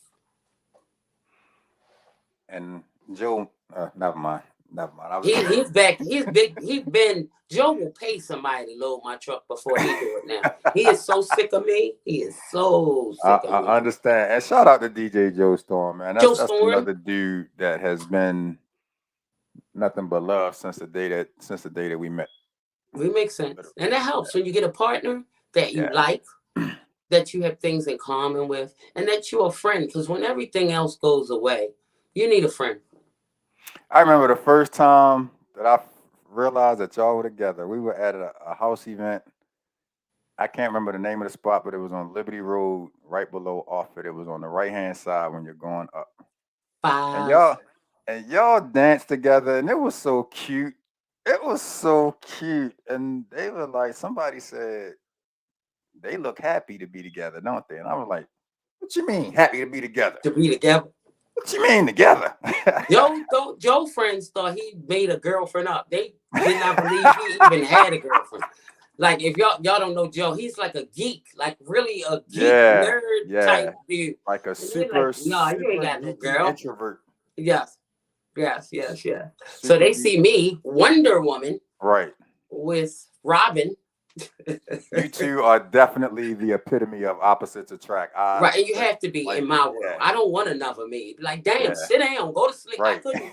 And Joe, never mind. Never mind. I was He's back. He's big. He's been. Joe will pay somebody to load my truck before he do it now. He is so sick of me. He is so sick of me. I understand. And shout out to DJ Joe Storm, man. Joe That's Storm. another dude that has been nothing but love since the day that we met. We make sense, and that helps when you get a partner that you Yeah. like, that you have things in common with, and that you're a friend. Because when everything else goes away, you need a friend. I remember the first time that I realized that y'all were together. We were at a house event. I can't remember the name of the spot, but it was on Liberty Road, right below Offutt. It was on the right hand side when you're going up. And y'all danced together, and it was so cute. It was so cute. And they were like, somebody said they look happy to be together, don't they? And I was like, what you mean happy to be together? To be together. What you mean together? Joe friends thought he made a girlfriend up. They did not believe he even had a girlfriend. Like, if y'all don't know Joe, he's like a geek, like really a geek nerd type dude. Like a And super, like, no, you ain't got no girl. introvert. Yes. So they see me, Wonder Woman, right, with Robin. You two are definitely the epitome of opposites attract. Right, and you have to be in my world. Yeah. I don't want another me. Like, damn, sit down, go to sleep. Right. I couldn't.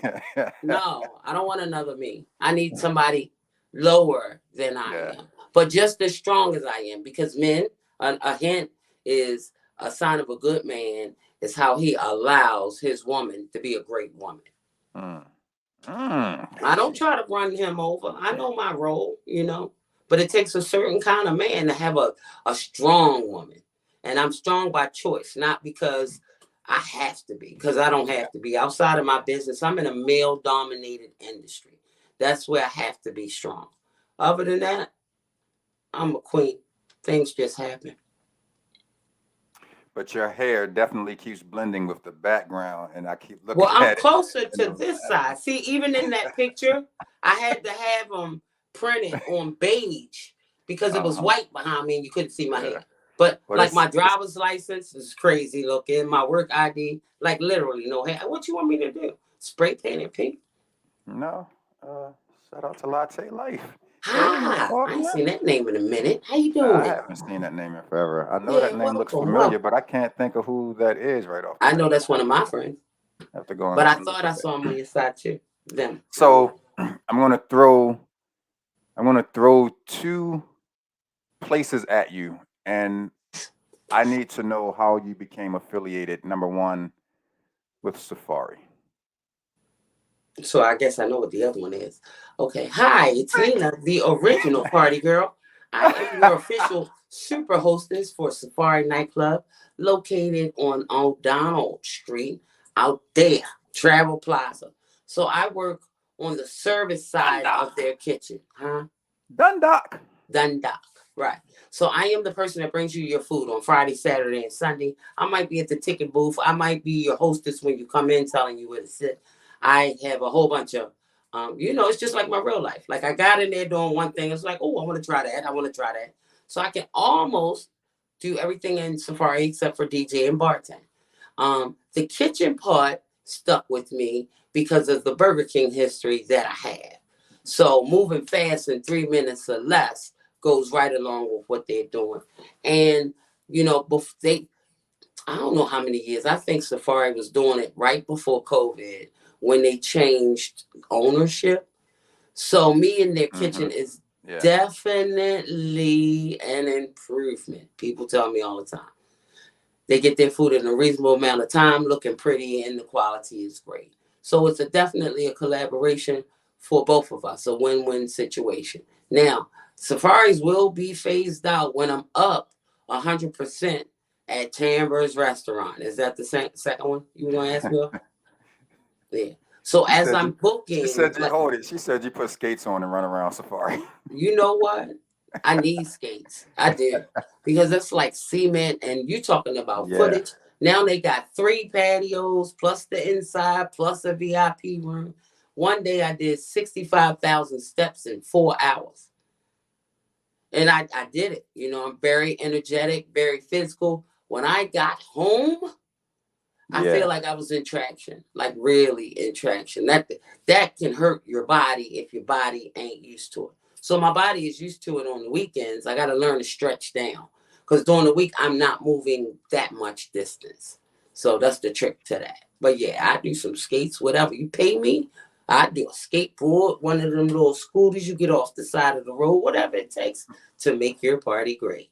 No, I don't want another me. I need somebody lower than I am, but just as strong as I am. Because men, a hint is a sign of a good man is how he allows his woman to be a great woman. I don't try to run him over. I know my role, but it takes a certain kind of man to have a strong woman. And I'm strong by choice, not because I have to be, because I don't have to be. Outside of my business, I'm in a male-dominated industry. That's where I have to be strong. Other than that, I'm a queen. Things just happen. But your hair definitely keeps blending with the background, and I keep looking Well, at it. I'm closer to this side. See, even in that picture, I had to have them printed on beige because it was white behind me and you couldn't see my hair. But like my driver's license is crazy looking. My work ID, like literally no hair. What you want me to do? Spray paint it pink? No. Shout out to Latte Life. I ain't seen that name in a minute. How you doing? I haven't seen that name in forever. I know that name looks familiar, but I can't think of who that is right off. I know that's one of my friends. I have to go. But I thought I saw him on your side too. Them. So I'm gonna throw two places at you, and I need to know how you became affiliated. Number one, with Safari. So I guess I know what the other one is. Okay. Hi, it's Nina, the original party girl. I am your official super hostess for Safari Nightclub, located on O'Donnell Street, out there, Travel Plaza. So I work on the service side of their kitchen. Dundalk. Right. So I am the person that brings you your food on Friday, Saturday, and Sunday. I might be at the ticket booth. I might be your hostess when you come in, telling you where to sit. I have a whole bunch of, it's just like my real life. Like I got in there doing one thing. It's like, oh, I want to try that. So I can almost do everything in Safari except for DJ and bartend. The kitchen part stuck with me because of the Burger King history that I have. So moving fast in 3 minutes or less goes right along with what they're doing. And, I don't know how many years. I think Safari was doing it right before COVID when they changed ownership. So me in their kitchen is definitely an improvement. People tell me all the time. They get their food in a reasonable amount of time, looking pretty, and the quality is great. So it's definitely a collaboration for both of us, a win-win situation. Now, Safaris will be phased out when I'm up 100% at Chambers Restaurant. Is that the second one you were going to ask me? Yeah. So as I'm booking, she said you hold it. She said you put skates on and run around Safari. You know what? I need skates. I did, because it's like cement, and you talking about footage. Now they got 3 patios plus the inside plus a VIP room. One day I did 65,000 steps in 4 hours. And I did it. I'm very energetic, very physical. When I got home, I Yeah. feel like I was in traction, like really in traction. That can hurt your body if your body ain't used to it. So my body is used to it on the weekends. I got to learn to stretch down because during the week I'm not moving that much distance. So that's the trick to that. But yeah, I do some skates, whatever you pay me. I do a skateboard, one of them little scooters you get off the side of the road, whatever it takes to make your party great.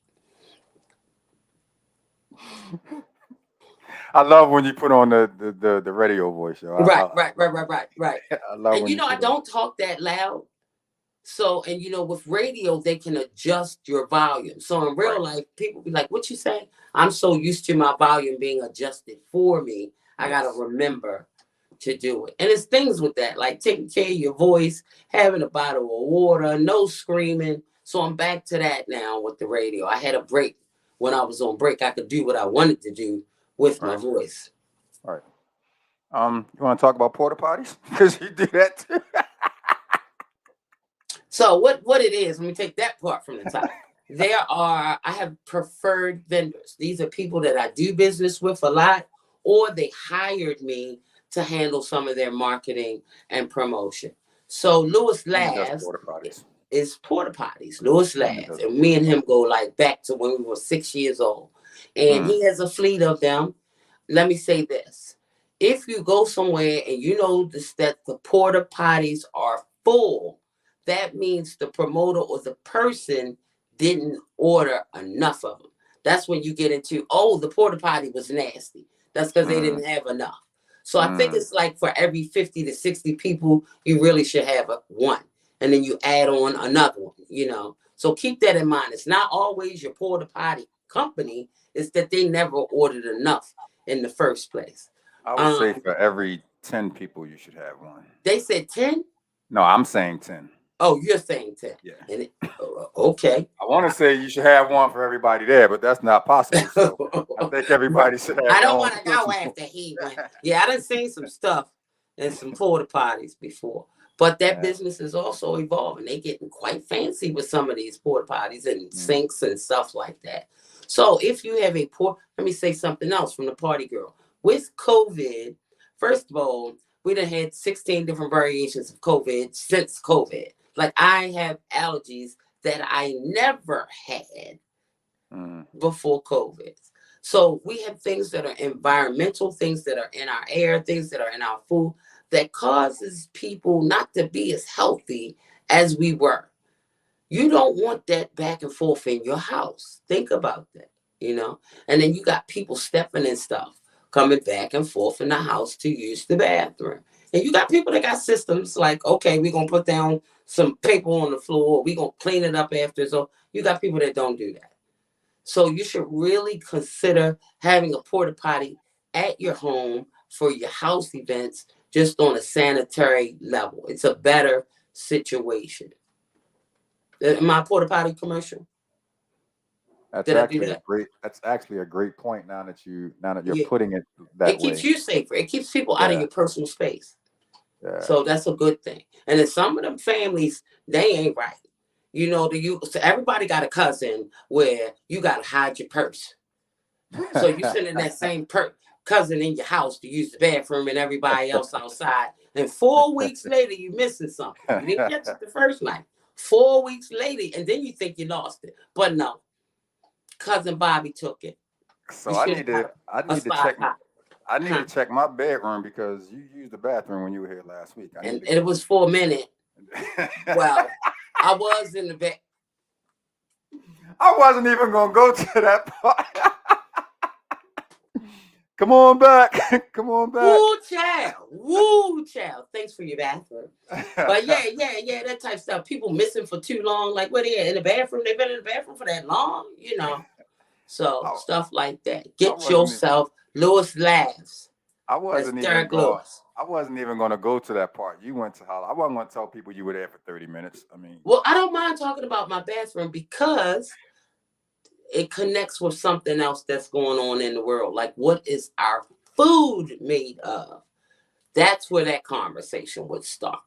I love when you put on the radio voice, yo. Right. I love And when you know, I put don't talk that loud. So, and you know, with radio, they can adjust your volume. So in real life, people be like, what you say? I'm so used to my volume being adjusted for me. I got to remember to do it. And it's things with that, like taking care of your voice, having a bottle of water, no screaming. So I'm back to that now with the radio. I had a break. When I was on break, I could do what I wanted to do with my voice. All right. You want to talk about porta potties? Because you do that too. So what it is, let me take that part from the top. I have preferred vendors. These are people that I do business with a lot, or they hired me to handle some of their marketing and promotion. So Lewis Labs is porta potties, Lewis Labs. And me and him go like back to when we were 6 years old. And he has a fleet of them. Let me say this. If you go somewhere and you notice that the porta potties are full, that means the promoter or the person didn't order enough of them. That's when you get into, the porta potty was nasty. That's because they didn't have enough. So I think it's like for every 50 to 60 people, you really should have one. And then you add on another one, So keep that in mind. It's not always your porta potty company. It's that they never ordered enough in the first place. I would say for every 10 people, you should have one. They said 10? No, I'm saying 10. Oh, you're saying 10. Yeah. Okay. I want to say you should have one for everybody there, but that's not possible. So I think everybody should have. I don't want to go after he went. Yeah, I done seen some stuff in some porta potties before. But that business is also evolving. They getting quite fancy with some of these porta potties and sinks and stuff like that. So if you have let me say something else from the party girl. With COVID, first of all, we done had 16 different variations of COVID since COVID. Like I have allergies that I never had before COVID. So we have things that are environmental, things that are in our air, things that are in our food that causes people not to be as healthy as we were. You don't want that back and forth in your house. Think about that, And then you got people stepping and stuff, coming back and forth in the house to use the bathroom. And you got people that got systems like, okay, we're going to put down some paper on the floor. We're going to clean it up after. So you got people that don't do that. So you should really consider having a porta potty at your home for your house events, just on a sanitary level. It's a better situation. Am I a porta potty commercial? That's actually a great point. Now that you're putting it that way, it keeps you safer. It keeps people out of your personal space. Yeah. So that's a good thing. And in some of them families, they ain't right. So everybody got a cousin where you got to hide your purse. So you sending that same cousin in your house to use the bathroom and everybody else outside. And 4 weeks later, you missing something. You didn't catch it the first night. 4 weeks later, and then you think you lost it. But no, cousin Bobby took it. So I need to check. I need to check my bedroom because you used the bathroom when you were here last week. And it was for a minute. Well, I was in the bed. I wasn't even going to go to that part. Come on back. Come on back. Woo, child. Woo, child. Thanks for your bathroom. But yeah, that type of stuff. People missing for too long. Like, where they at? In the bathroom? They've been in the bathroom for that long? So stuff like that. Get yourself Lewis Labs. I wasn't even going to go to that part. You went to holler. I wasn't going to tell people you were there for 30 minutes. Well, I don't mind talking about my bathroom because it connects with something else that's going on in the world. Like, what is our food made of? That's where that conversation would start.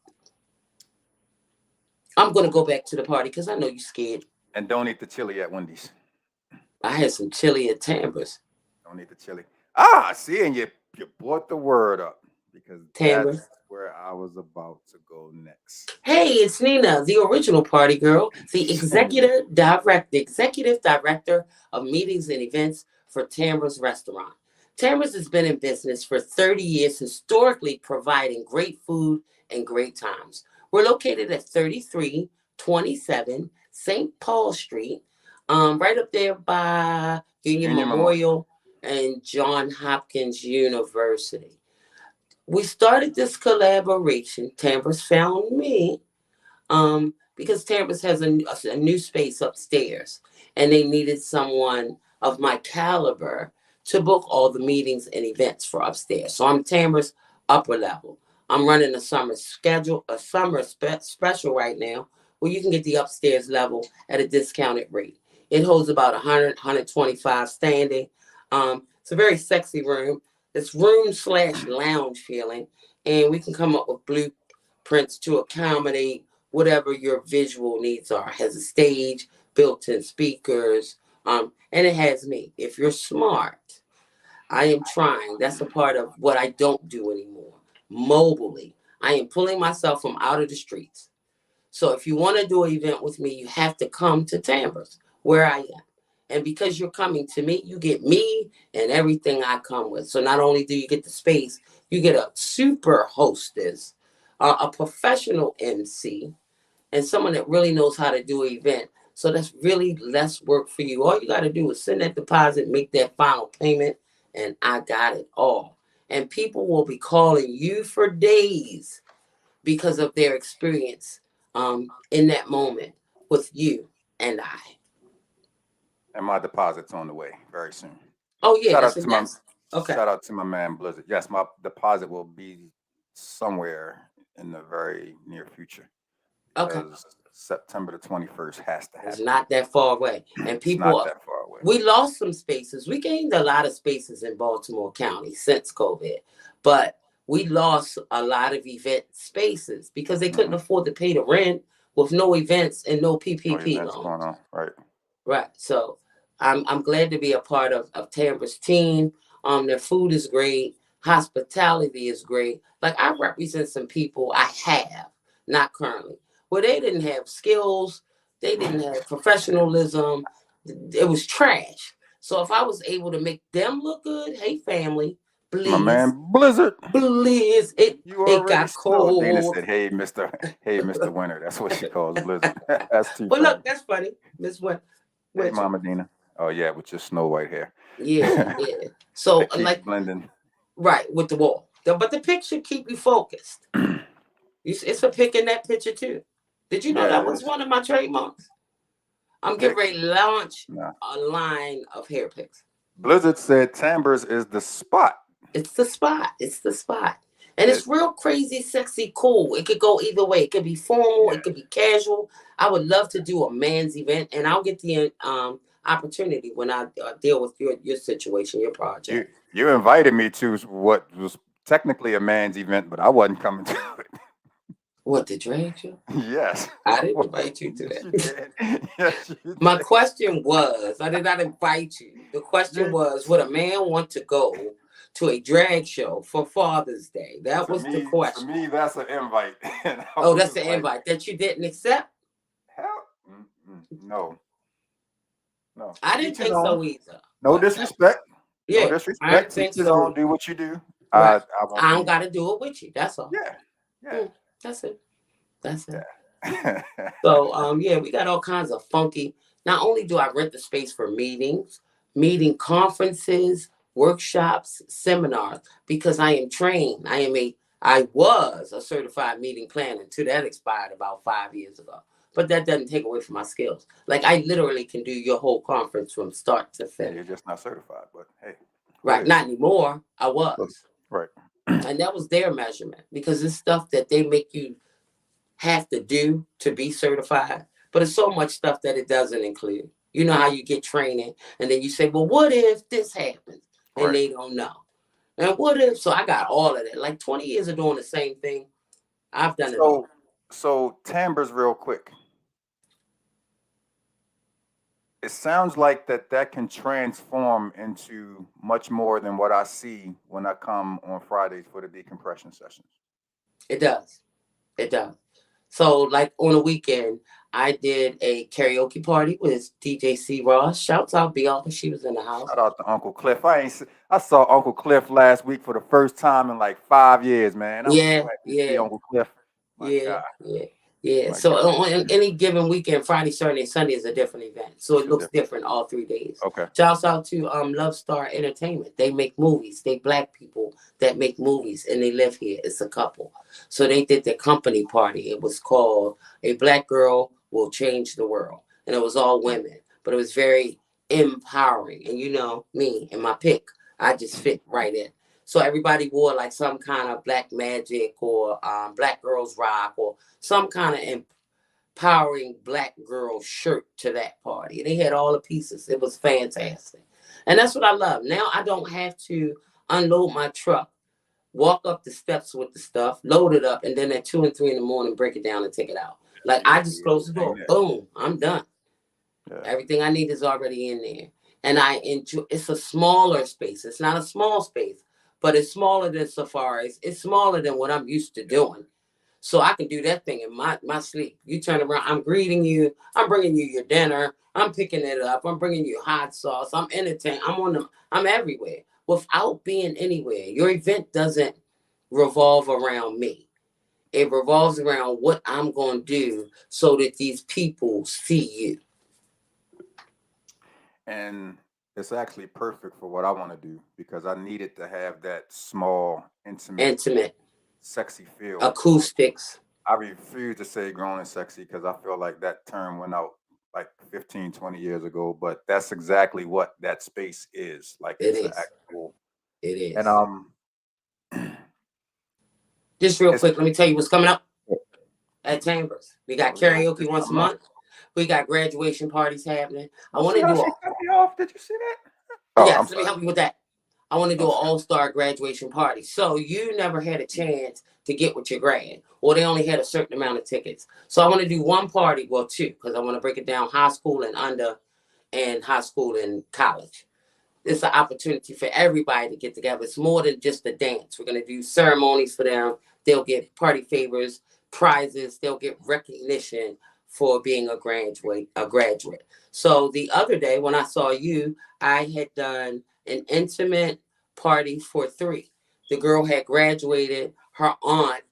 I'm going to go back to the party because I know you're scared. And don't eat the chili at Wendy's. I had some chili at Tambers. Don't eat the chili. See, and you you brought the word up because Tambra. that's where I was about to go next. Hey, it's Nina, the original party girl, the executive director of meetings and events for Tambra's Restaurant. Tambra's has been in business for 30 years, historically providing great food and great times. We're located at 3327 St. Paul Street, right up there by Union Union Memorial and John Hopkins University. We started this collaboration. Tambra's found me because Tambra's has a new space upstairs, and they needed someone of my caliber to book all the meetings and events for upstairs. So I'm Tambra's upper level. I'm running a summer special right now, where you can get the upstairs level at a discounted rate. It holds about 100, 125 standing. It's a very sexy room. It's room/lounge feeling, and we can come up with blueprints to accommodate whatever your visual needs are. It has a stage, built-in speakers, and it has me. If you're smart, I am trying. That's a part of what I don't do anymore. Mobily, I am pulling myself from out of the streets. So if you want to do an event with me, you have to come to Tambra's, where I am. And because you're coming to me, you get me and everything I come with. So not only do you get the space, you get a super hostess, a professional MC, and someone that really knows how to do an event. So that's really less work for you. All you got to do is send that deposit, make that final payment, and I got it all. And people will be calling you for days because of their experience in that moment with you and I. And my deposit's on the way very soon. Oh yeah, Shout that's out a to my yes. Okay. shout out to my man Blizzard. Yes, my deposit will be somewhere in the very near future. Okay. Because September the 21st has to It's happen. not that far away. And It's people, not that far away. we lost some spaces. We gained a lot of spaces in Baltimore County since COVID, but we lost a lot of event spaces because they couldn't afford to pay the rent with no events and no No PPP events going loans. on. Right. Right. So I'm glad to be a part of Tambra's team. Their food is great. Hospitality is great. Like I represent some people I have, not currently, where they didn't have skills, they didn't have professionalism. It was trash. So if I was able to make them look good, hey family, My please, man Blizzard. please, it You it already got know. Dana cold. said, "Hey, Mr. Winter." That's what she calls Blizzard. That's too But funny. look, that's funny. Miss what? Hey, Mama Dina. Oh yeah, with your Snow White hair. Yeah, yeah. So That keeps like blending. right with the wall. But the picture keep you focused. It's a pic in that picture too. Did you know Yeah, that it was is. one of my trademarks? I'm The getting pic? ready to launch Nah. a line of hair pics. Blizzard said Tambers is the spot. It's the spot. It's the spot. And it's real crazy, sexy, cool. It could go either way. It could be formal. Yeah. It could be casual. I would love to do a man's event, and I'll get the opportunity when I deal with your situation, your project. You invited me to what was technically a man's event, but I wasn't coming to it. What, the drag show? Yes. I didn't invite you to Yes, that. you did. Yes, you My did. question was, I did not invite you. The question was, would a man want to go to a drag show for Father's Day? That was the question. For me, that's an invite. Oh, that's the invite that you didn't accept? Hell, no. I didn't think so either. No But disrespect. yeah, No I disrespect. didn't think Teach his so. own. Do what you do. Right. I won't I don't be- got to do it with you. That's all. Yeah. That's it. That's it. Yeah. So, yeah, we got all kinds of funky. Not only do I rent the space for meetings, meeting conferences, workshops, seminars, because I am trained. I was a certified meeting planner until that expired about 5 years ago. But that doesn't take away from my skills. Like I literally can do your whole conference from start to Yeah, finish. you're just not certified, but hey. Right. Not anymore. I was. Right. And that was their measurement because it's stuff that they make you have to do to be certified. But it's so much stuff that it doesn't include. You know how you get training and then you say, well, what if this happens? And they don't know. And what if? So I got all of that. Like 20 years of doing the same thing. I've done it all. So Tambers, real quick. it sounds like that can transform into much more than what I see when I come on Fridays for the decompression sessions. It does. It does. So, like on a weekend, I did a karaoke party with DJ C. Ross. Shouts out Bianca. She was in the house. Shout out to Uncle Cliff. I saw Uncle Cliff last week for the first time in like 5 years, man. I'm so happy to see Uncle Cliff. My God. Yeah. My So God. on any given weekend, Friday, Saturday, Sunday is a different event. So it looks different all 3 days. Okay. Shouts out to Love Star Entertainment. They make movies. They black people that make movies and they live here. It's a couple. So they did their company party. It was called A Black Girl Will Change the World. And it was all women. But it was very empowering. And you know me and my pick, I just fit right in. So everybody wore like some kind of black magic or black girls rock or some kind of empowering black girl shirt to that party. They had all the pieces. It was fantastic. And that's what I love. Now I don't have to unload my truck, walk up the steps with the stuff, load it up, and then at 2 and 3 in the morning, break it down and take it out. Like I just close the door. Boom, I'm done. Yeah. Everything I need is already in there. And I enjoy, it's a smaller space. It's not a small space, but it's smaller than Safari's. It's smaller than what I'm used to doing. So I can do that thing in my sleep. You turn around, I'm greeting you. I'm bringing you your dinner. I'm picking it up. I'm bringing you hot sauce. I'm entertaining. I'm everywhere without being anywhere. Your event doesn't revolve around me. It revolves around what I'm going to do so that these people see you. And it's actually perfect for what I want to do because I needed to have that small, intimate, sexy feel. Acoustics. I refuse to say grown and sexy because I feel like that term went out like 15, 20 years ago, but that's exactly what that space is. Like it is. It is. And just real quick, let me tell you what's coming up at Chambers. We got karaoke once a month. We got graduation parties happening. I want to do Did you see that? Yes, let me help you with that. I want to do an all-star graduation party. So you never had a chance to get with your grad, or they only had a certain amount of tickets. So I want to do one party, well, two, because I want to break it down high school and under and high school and college. It's an opportunity for everybody to get together. It's more than just a dance. We're going to do ceremonies for them. They'll get party favors, prizes. They'll get recognition for being a graduate. So the other day when I saw you, I had done an intimate party for 3. The girl had graduated. Her aunt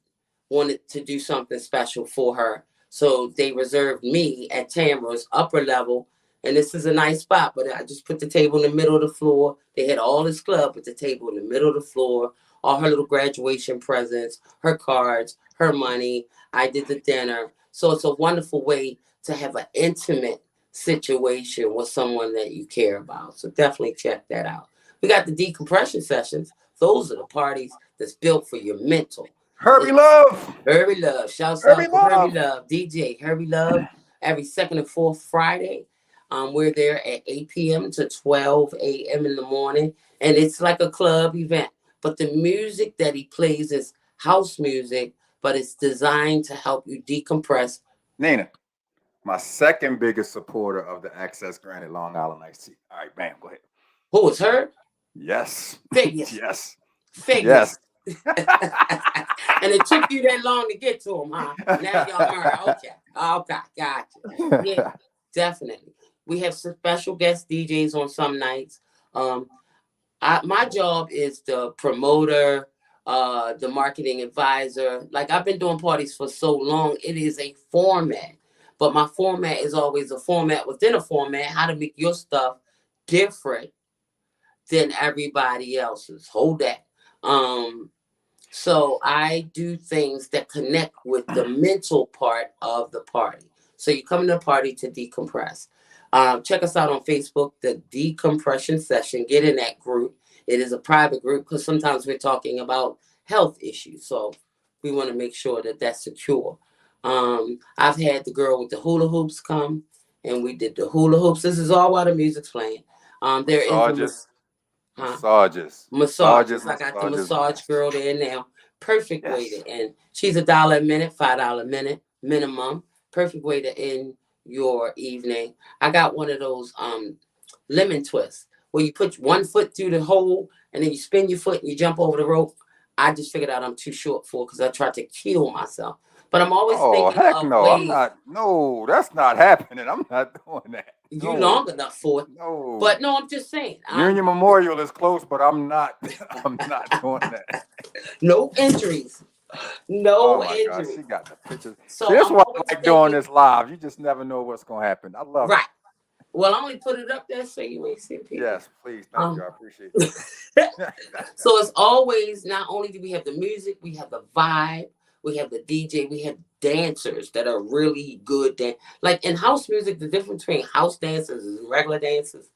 wanted to do something special for her. So they reserved me at Tamara's upper level. And this is a nice spot, but I just put the table in the middle of the floor. They had all this club, but the table in the middle of the floor, all her little graduation presents, her cards, her money. I did the dinner. So it's a wonderful way to have an intimate situation with someone that you care about. So definitely check that out. We got the decompression sessions. Those are the parties that's built for your mental. Herbie Love. Herbie Love. Shouts out to Herbie Love. DJ Herbie Love. Every second and fourth Friday. We're there at 8 p.m. to 12 a.m. in the morning. And it's like a club event. But the music that he plays is house music, but it's designed to help you decompress. Nina, my second biggest supporter of the Access Granted Long Island Iced Tea. All right, bam, go ahead. Who was her? Yes. Figures. Yes. Figures. Yes. And it took you that long to get to him, huh? Now y'all heard. Okay, gotcha. Yeah, definitely. We have special guest DJs on some nights. My job is the promoter, the marketing advisor. Like I've been doing parties for so long, it is a format. But my format is always a format within a format, how to make your stuff different than everybody else's. Hold that. So I do things that connect with the mental part of the party. So you come to the party to decompress. Check us out on Facebook, the Decompression Session. Get in that group. It is a private group because sometimes we're talking about health issues. So we want to make sure that that's secure. I've had the girl with the hula hoops come and we did the hula hoops. This is all while the music's playing. There is massages. I got the massage girl there now. Perfect way to end. She's $1 a minute, $5 a minute minimum. Perfect way to end your evening. I got one of those lemon twists where you put one foot through the hole and then you spin your foot and you jump over the rope. I just figured out I'm too short for because I tried to kill myself. But I'm always Oh, thinking heck of no. I'm ways. not. No, that's not happening. I'm not doing that. You No, long enough for it. no. But no, I'm just saying. Union Memorial is close, but I'm not. I'm not doing that. No injuries. No Oh my gosh, injuries. she got the pictures. So See, that's I'm why I always like doing thinking, this live. You just never know what's gonna happen. I love it. right. Well, I only put it up there so you ain't see people. Yes, please. Thank you. I appreciate it. So it's always, not only do we have the music, we have the vibe, we have the DJ, we have dancers that are really good. Like in house music, the difference between house dancers and regular dancers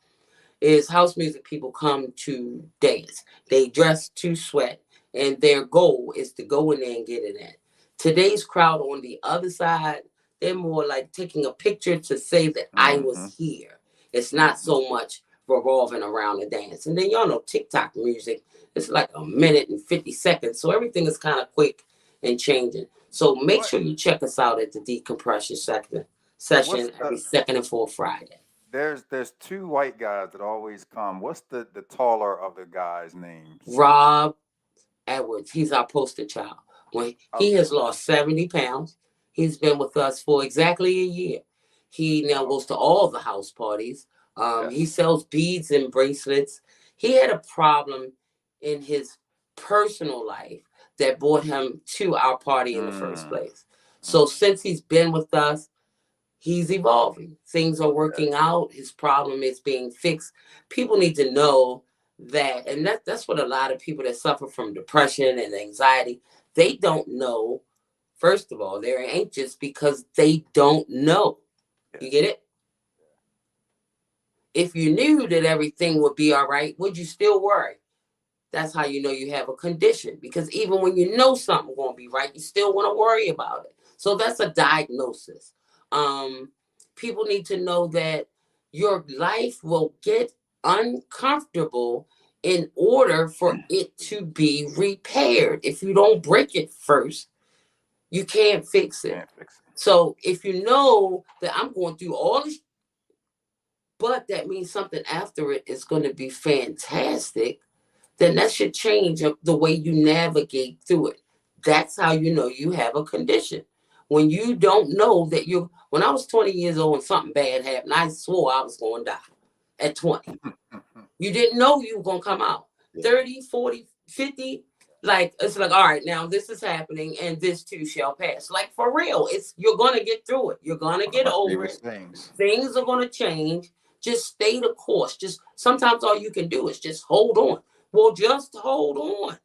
is house music people come to dance. They dress to sweat, and their goal is to go in there and get it in. Today's crowd on the other side, they're more like taking a picture to say that I was here. It's not so much revolving around the dance. And then y'all know TikTok music, it's like a minute and 50 seconds. So everything is kind of quick and changing. So make sure you check us out at the Decompression session every second and fourth Friday. There's two white guys that always come. What's the taller of the guy's name? Rob Edwards. He's our poster child. When he has lost 70 pounds. He's been with us for exactly a year. He now goes to all the house parties. He sells beads and bracelets. He had a problem in his personal life that brought him to our party in the first place. So since he's been with us, he's evolving. Things are working out. His problem is being fixed. People need to know that, and that's what a lot of people that suffer from depression and anxiety, they don't know. First of all, they're anxious because they don't know. You get it? If you knew that everything would be all right, would you still worry? That's how you know you have a condition. Because even when you know something's going to be right, you still want to worry about it. So that's a diagnosis. People need to know that your life will get uncomfortable in order for it to be repaired. If you don't break it first, you can't fix it. So if you know that I'm going through all this, but that means something after it is going to be fantastic, then that should change the way you navigate through it. That's how you know you have a condition. When you don't know that when I was 20 years old and something bad happened, I swore I was going to die at 20. You didn't know you were going to come out. 30, 40, 50, like, it's like, all right, now this is happening and this too shall pass. Like, for real, you're going to get through it. You're going to get over it. Things are going to change. Just stay the course. Just sometimes all you can do is just hold on. Well, just hold on,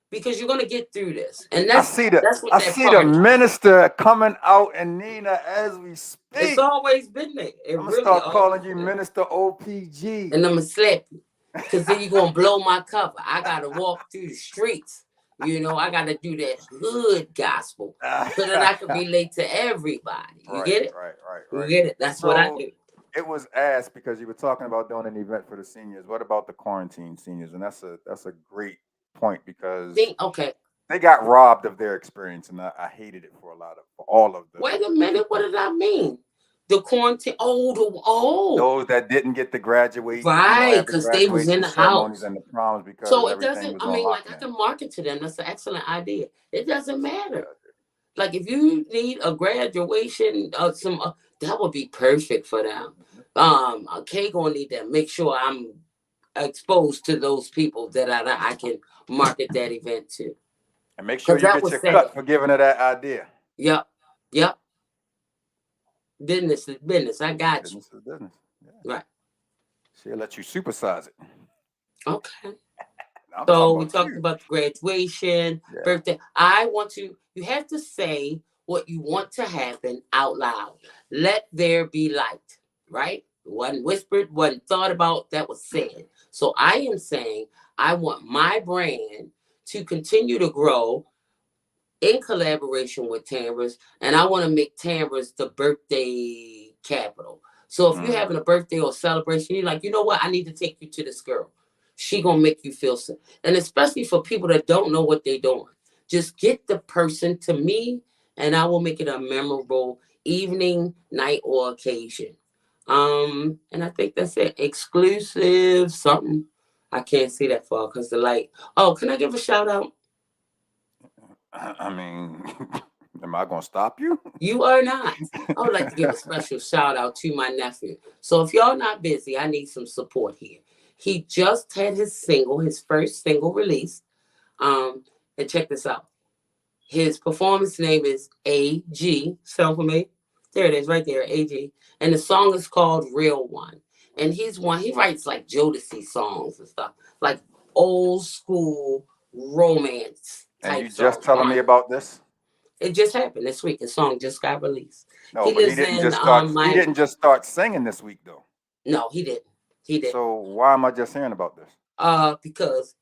because you're gonna get through this. And that's I see the minister coming out, and Nina, as we speak. It's always been there. I'm gonna start calling you Minister OPG, and I'm gonna slap you, because then you're gonna blow my cover. I gotta walk through the streets. You know, I gotta do that hood gospel so that I can relate to everybody. You get it? Right. You get it? That's what I do. It was asked because you were talking about doing an event for the seniors. What about the quarantine seniors? And that's a great point, because they got robbed of their experience, and I hated it for all of them. Wait a minute, what did I mean? The quarantine? Those that didn't get to graduate, right? Because they was in the house and the proms. Because so it doesn't. I mean, like, I can market to them. That's an excellent idea. It doesn't matter. Like, if you need a graduation, that would be perfect for them. Kay gonna need to make sure I'm exposed to those people that I can market that event to. And make sure you get your cut for giving her that idea. Yep. Business is business. I got you. Business is business. Yeah. Right. She'll let you supersize it. Okay. So we talked about the graduation, birthday. You have to say what you want to happen out loud. Let there be light, right? Wasn't whispered, wasn't thought about, that was said. So I am saying I want my brand to continue to grow in collaboration with Tambers, and I want to make Tambers the birthday capital. So if you're having a birthday or celebration, you're like, you know what? I need to take you to this girl. She gonna make you feel so. And especially for people that don't know what they're doing, just get the person to me, and I will make it a memorable evening, night, or occasion. And I think that's it. Exclusive something. I can't see that far because the light. Oh, can I give a shout out? I mean, am I gonna stop you? You are not. I would like to give a special shout out to my nephew. So if y'all not busy, I need some support here. He just had his first single released. And check this out. His performance name is AG. Spell for me. There it is, right there, AG. And the song is called Real One. And he writes like Jodeci songs and stuff, like old school romance And type you just songs. telling me about this? It just happened this week. His song just got released. No, He but he lives didn't in just start. He Miami. didn't just start singing this week, though. No, he didn't. He didn't. So why am I just hearing about this? Because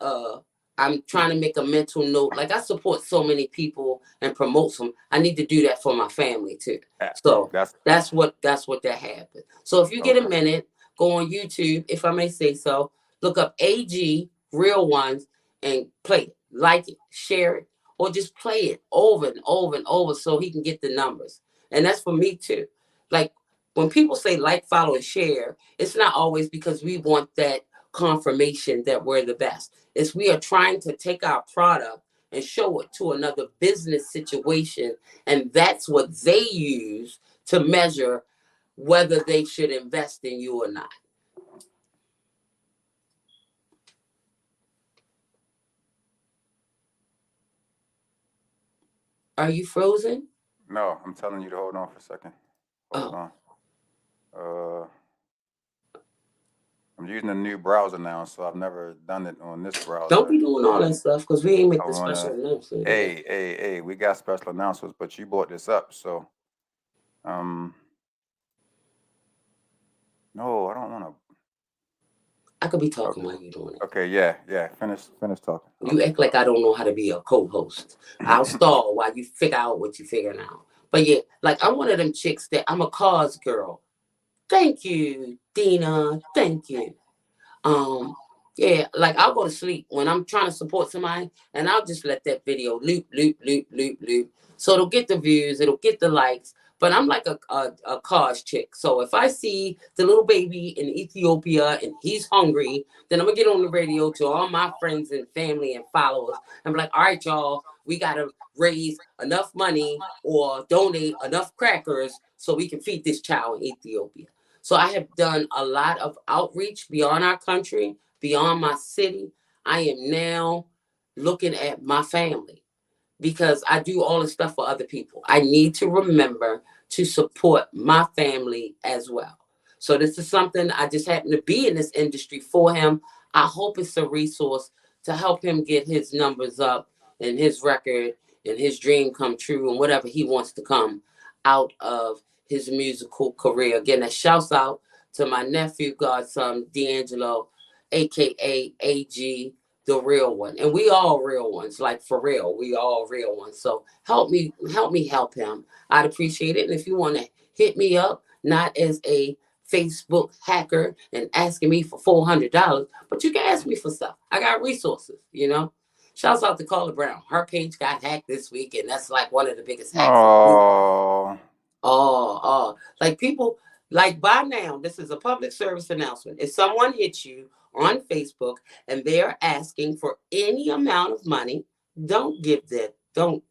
I'm trying to make a mental note. Like I support so many people and promote them. I need to do that for my family too. So that's what that happened. So if you get a minute, go on YouTube, if I may say so, look up AG Real Ones and play it, like it, share it, or just play it over and over and over so he can get the numbers. And that's for me too. Like when people say like, follow, and share, it's not always because we want that confirmation that we're the best. It's we are trying to take our product and show it to another business situation, and that's what they use to measure whether they should invest in you or not. Are you frozen? No, I'm telling you to hold on for a second. Hold on. I'm using a new browser now, so I've never done it on this browser. Don't be doing all that stuff because we ain't make the special announcement. Hey, we got special announcements, but you brought this up, so no, I don't want to. I could be talking while you're doing it. Okay, yeah. Finish talking. You act like I don't know how to be a co-host. I'll stall while you figure out what you're figuring out. But yeah, like I'm one of them chicks that I'm a cause girl. Thank you, Dina. Thank you. Yeah, like I'll go to sleep when I'm trying to support somebody, and I'll just let that video loop. So it'll get the views, it'll get the likes. But I'm like a cause chick. So if I see the little baby in Ethiopia and he's hungry, then I'm gonna get on the radio to all my friends and family and followers and be like, all right, y'all, we gotta raise enough money or donate enough crackers so we can feed this child in Ethiopia. So I have done a lot of outreach beyond our country, beyond my city. I am now looking at my family because I do all this stuff for other people. I need to remember to support my family as well. So this is something I just happen to be in this industry for him. I hope it's a resource to help him get his numbers up and his record and his dream come true and whatever he wants to come out of his musical career. Again, a shout out to my nephew, godson, D'Angelo, aka AG, the real one. And we all real ones, like for real, we all real ones. So help me help him. I'd appreciate it. And if you want to hit me up, not as a Facebook hacker and asking me for $400, but you can ask me for stuff. I got resources, you know. Shouts out to Carla Brown. Her page got hacked this week, and that's like one of the biggest hacks. Like people, like by now, this is a public service announcement. If someone hits you on Facebook and they're asking for any amount of money, don't give that. Don't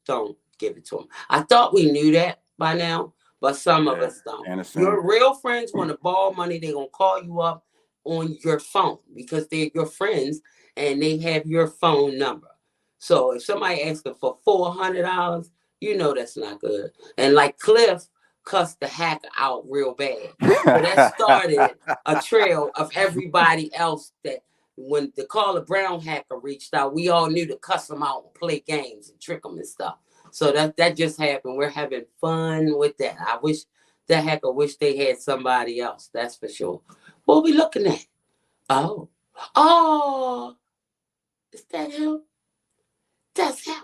give it to them. I thought we knew that by now, but some of us don't. Your real friends want to borrow money, they're gonna call you up on your phone because they're your friends and they have your phone number. So if somebody asking for $400, you know that's not good. And like Cliff cussed the hacker out real bad. So that started a trail of everybody else that when the Carla Brown hacker reached out, we all knew to cuss them out and play games and trick them and stuff. So that just happened. We're having fun with that. I wish that hacker wish they had somebody else. That's for sure. What are we looking at? Oh, is that him? That's him.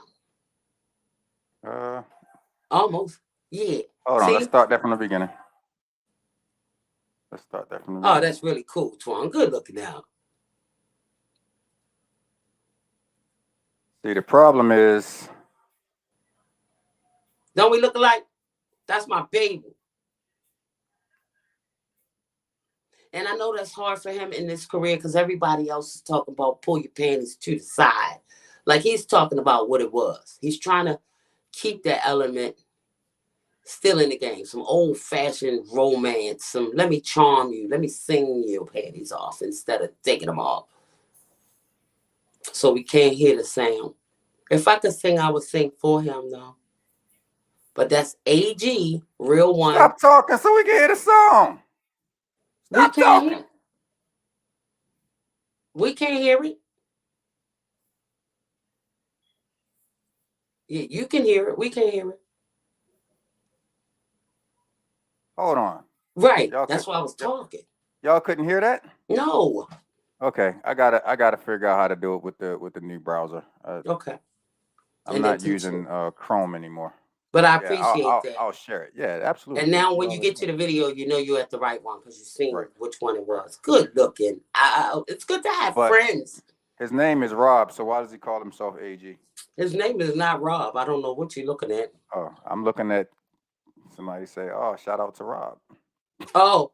Almost. Yeah. Hold on. Let's start that from the beginning. Oh, that's really cool, Twan. Good looking out. See, the problem is. Don't we look alike? That's my baby. And I know that's hard for him in this career because everybody else is talking about pull your panties to the side. Like he's talking about what it was. He's trying to keep that element still in the game. Some old fashioned romance. Some let me charm you. Let me sing your panties off instead of taking them off. So we can't hear the sound. If I could sing, I would sing for him though. But that's AG, real one. Stop talking so we can hear the song. Stop talking. Hear it. We can't hear it. Yeah, you can hear it. We can't hear it. Hold on. Right. That's why I was talking. Y'all couldn't hear that? No. Okay. I gotta figure out how to do it with the new browser. Okay. I'm not using Chrome anymore. But I appreciate that. I'll share it. Yeah, absolutely. And now when you get to the video, you know you're at the right one because you've seen which one it was. Good looking. It's good to have friends. His name is Rob, so why does he call himself AG? His name is not Rob. I don't know what you're looking at. Oh, I'm looking at somebody say, oh, shout out to Rob. Oh,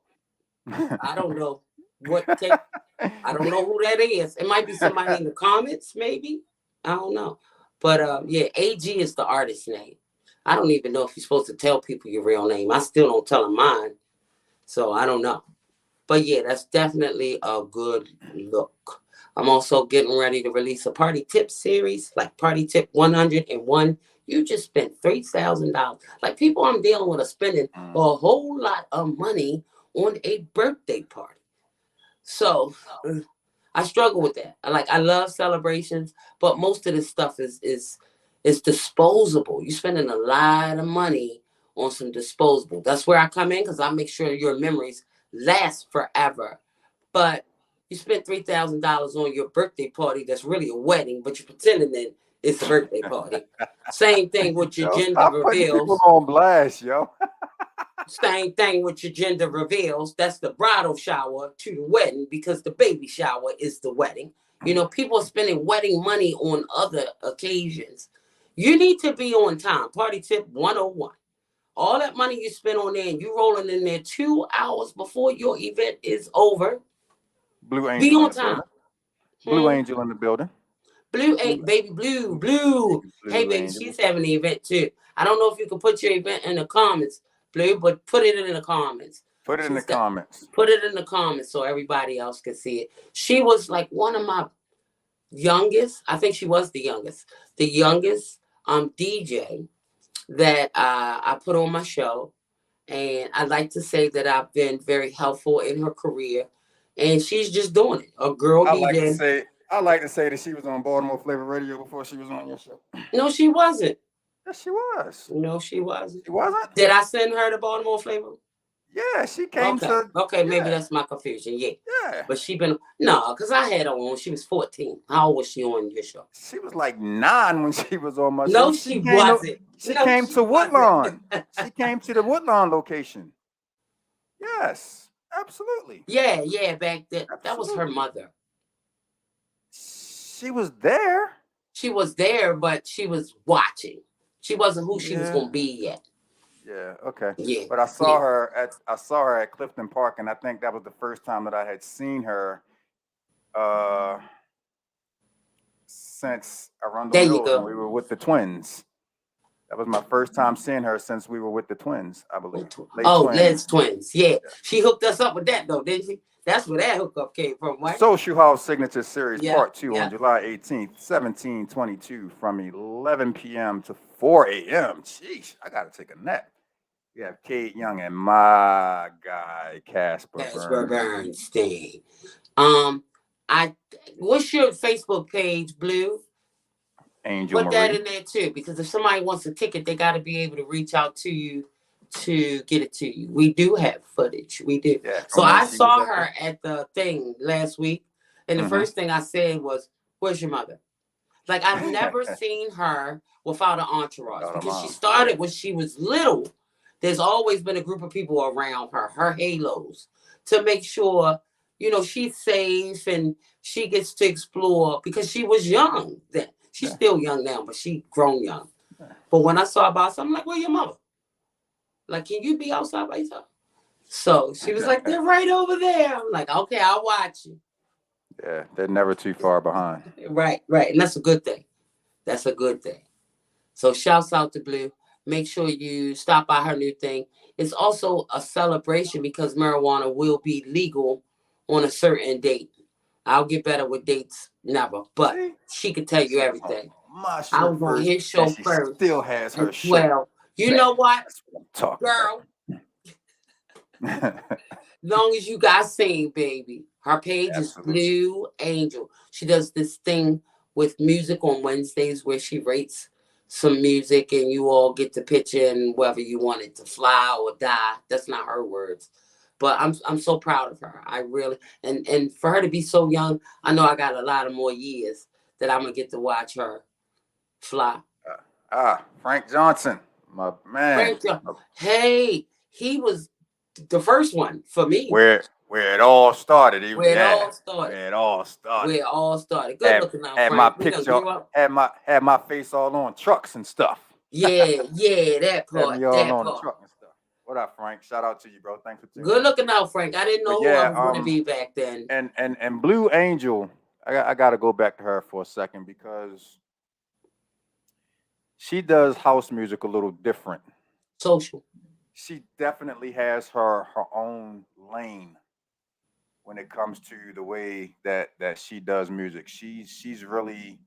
I don't know I don't know who that is. It might be somebody in the comments, maybe. I don't know. But yeah, AG is the artist name. I don't even know if you're supposed to tell people your real name. I still don't tell them mine. So I don't know. But yeah, that's definitely a good look. I'm also getting ready to release a party tip series, like Party Tip 101. You just spent $3,000. Like people I'm dealing with are spending a whole lot of money on a birthday party. So I struggle with that. I love celebrations, but most of this stuff is disposable. You're spending a lot of money on some disposable. That's where I come in because I make sure your memories last forever. But you spent $3,000 on your birthday party that's really a wedding, but you're pretending that it's a birthday party. Same thing with your gender reveals. People on blast, yo. Same thing with your gender reveals. That's the bridal shower to the wedding because the baby shower is the wedding. You know, people are spending wedding money on other occasions. You need to be on time. Party tip 101. All that money you spend on there and you rolling in there 2 hours before your event is over. Blue Angel. Be on time. Blue Angel in the building. Blue, baby, Blue. Hey, baby, Angel. She's having the event too. I don't know if you can put your event in the comments, Blue, but put it in the comments. Put it in the comments. Put it in the comments so everybody else can see it. She was like one of my youngest. I think she was the youngest DJ that I put on my show. And I like to say that I've been very helpful in her career. And she's just doing it. A girl DJ. I like to say that she was on Baltimore Flavor Radio before she was on your show. No, she wasn't. Yes, she was. No, she wasn't. She wasn't? Did I send her to Baltimore Flavor? Yeah, she came to. Okay, maybe that's my confusion. Yeah. Yeah. But she been because I had her on. She was 14. How old was she on your show? She was like 9 when she was on my show. No, she wasn't. She came to Woodlawn. She came to the Woodlawn location. Yes, absolutely. Yeah, back then. Absolutely. That was her mother. She was there. She was there, but she was watching. She wasn't who she was gonna be yet. Yeah. Okay. Yeah. But I saw her at Clifton Park, and I think that was the first time that I had seen her. Since Arundel Mills, when we were with the Twins. That was my first time seeing her since we were with the Twins, I believe. Les Twins. Yeah. She hooked us up with that though, didn't she? That's where that hookup came from, right? Social House Signature Series Part 2 on July 18th, 1722 from 11 p.m. to 4 a.m. Jeez, I got to take a nap. We have Kate Young and my guy, Casper Bernstein. What's your Facebook page, Blue? Angel Put that in there too, because if somebody wants a ticket, they got to be able to reach out to you to get it to you. We do have footage. We do. Yeah, so I saw her at the thing last week, and the first thing I said was, "Where's your mother?" Like I've never seen her without an entourage because she started when she was little. There's always been a group of people around her halos, to make sure she's safe and she gets to explore because she was young then. She's still young now, but she grown young. But when I saw her outside, I'm like, "Where's your mother? Like, can you be outside by yourself?" So she was like, they're right over there. I'm like, okay, I'll watch you. Yeah, they're never too far behind. Right, right. And that's a good thing. That's a good thing. So shouts out to Blue. Make sure you stop by her new thing. It's also a celebration because marijuana will be legal on a certain date. I'll get better with dates, never, but See? she can tell you everything. My I shirt was on first, his show and she first. still has her As shirt. well, you know what, That's what I'm talking girl? about. Long as you got seen, baby. Her page Absolutely. is Blue Angel. She does this thing with music on Wednesdays where she rates some music and you all get to pitch in whether you want it to fly or die. That's not her words. But I'm so proud of her. I really and for her to be so young, I know I got a lot of more years that I'm gonna get to watch her fly. Frank Johnson, my man. Frank Johnson. Hey, he was the first one for me. Where it all started. Where it all started. Where it all started. Where it all started. Good looking out, Had Frank. my We done picture, grew up. had my face all on trucks and stuff. Yeah, that Had part. me all That on the part. truck and stuff. What up, Frank? Shout out to you, bro. Thanks for tuning Good in. looking out, Frank. I didn't know But who I yeah, was gonna be back then. And Blue Angel, I got to go back to her for a second because she does house music a little different. Social. She definitely has her own lane when it comes to the way that she does music. She's really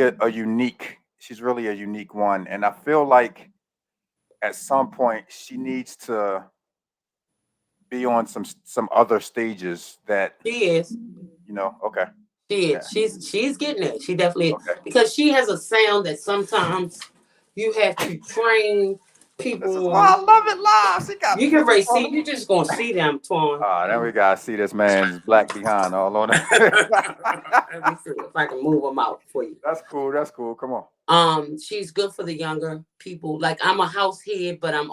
a unique one, and I feel like at some point she needs to be on some other stages that She is. Okay. She is. Yeah. She's getting it. She definitely is. Okay. Because she has a sound that sometimes you have to train people. This is why I love it live. She got You can really see. You just gonna see them, Torn. Then we gotta see this man's black behind all on it. Let me see if I can move them out for you. That's cool. Come on. She's good for the younger people. Like I'm a house head, but I'm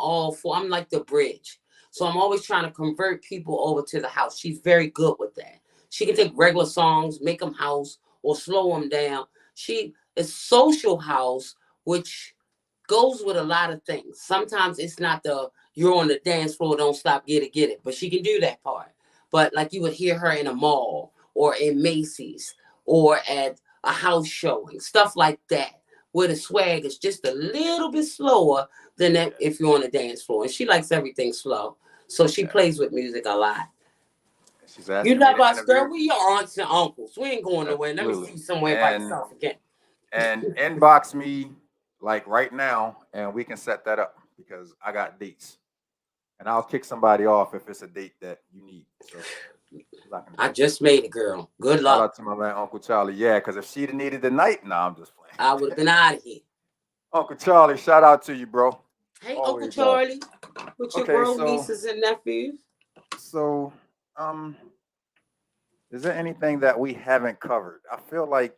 like the bridge. So I'm always trying to convert people over to the house. She's very good with that. She can take regular songs, make them house, or slow them down. She is social house, which goes with a lot of things. Sometimes it's not you're on the dance floor, don't stop, get it. But she can do that part. But like you would hear her in a mall or in Macy's or at a house showing, stuff like that, where the swag is just a little bit slower than that if you're on the dance floor. And she likes everything slow. So she plays with music a lot. You love us, girl. We your aunts and uncles. We ain't going nowhere. Let me see you somewhere by yourself again. And inbox me like right now, and we can set that up because I got dates. And I'll kick somebody off if it's a date that you need. So I just made it, girl. Good luck. Shout out to my man, Uncle Charlie. Yeah, because if she'd have needed the night, I'm just playing. I would have been out of here. Uncle Charlie, shout out to you, bro. Hey, always, Uncle Charlie, with your grown nieces and nephews. So, is there anything that we haven't covered? I feel like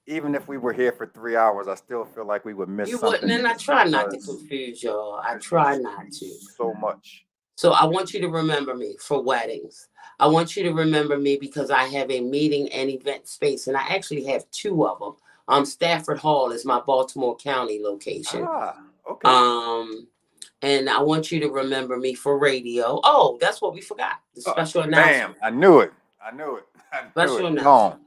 even if we were here for 3 hours, I still feel like we would miss something. Wouldn't, and I try not to confuse y'all. I try not to. So much. So I want you to remember me for weddings. I want you to remember me because I have a meeting and event space, and I actually have 2 of them. Stafford Hall is my Baltimore County location. Okay. And I want you to remember me for radio. Oh, that's what we forgot. The special announcement. Damn, I knew it. Special announcement.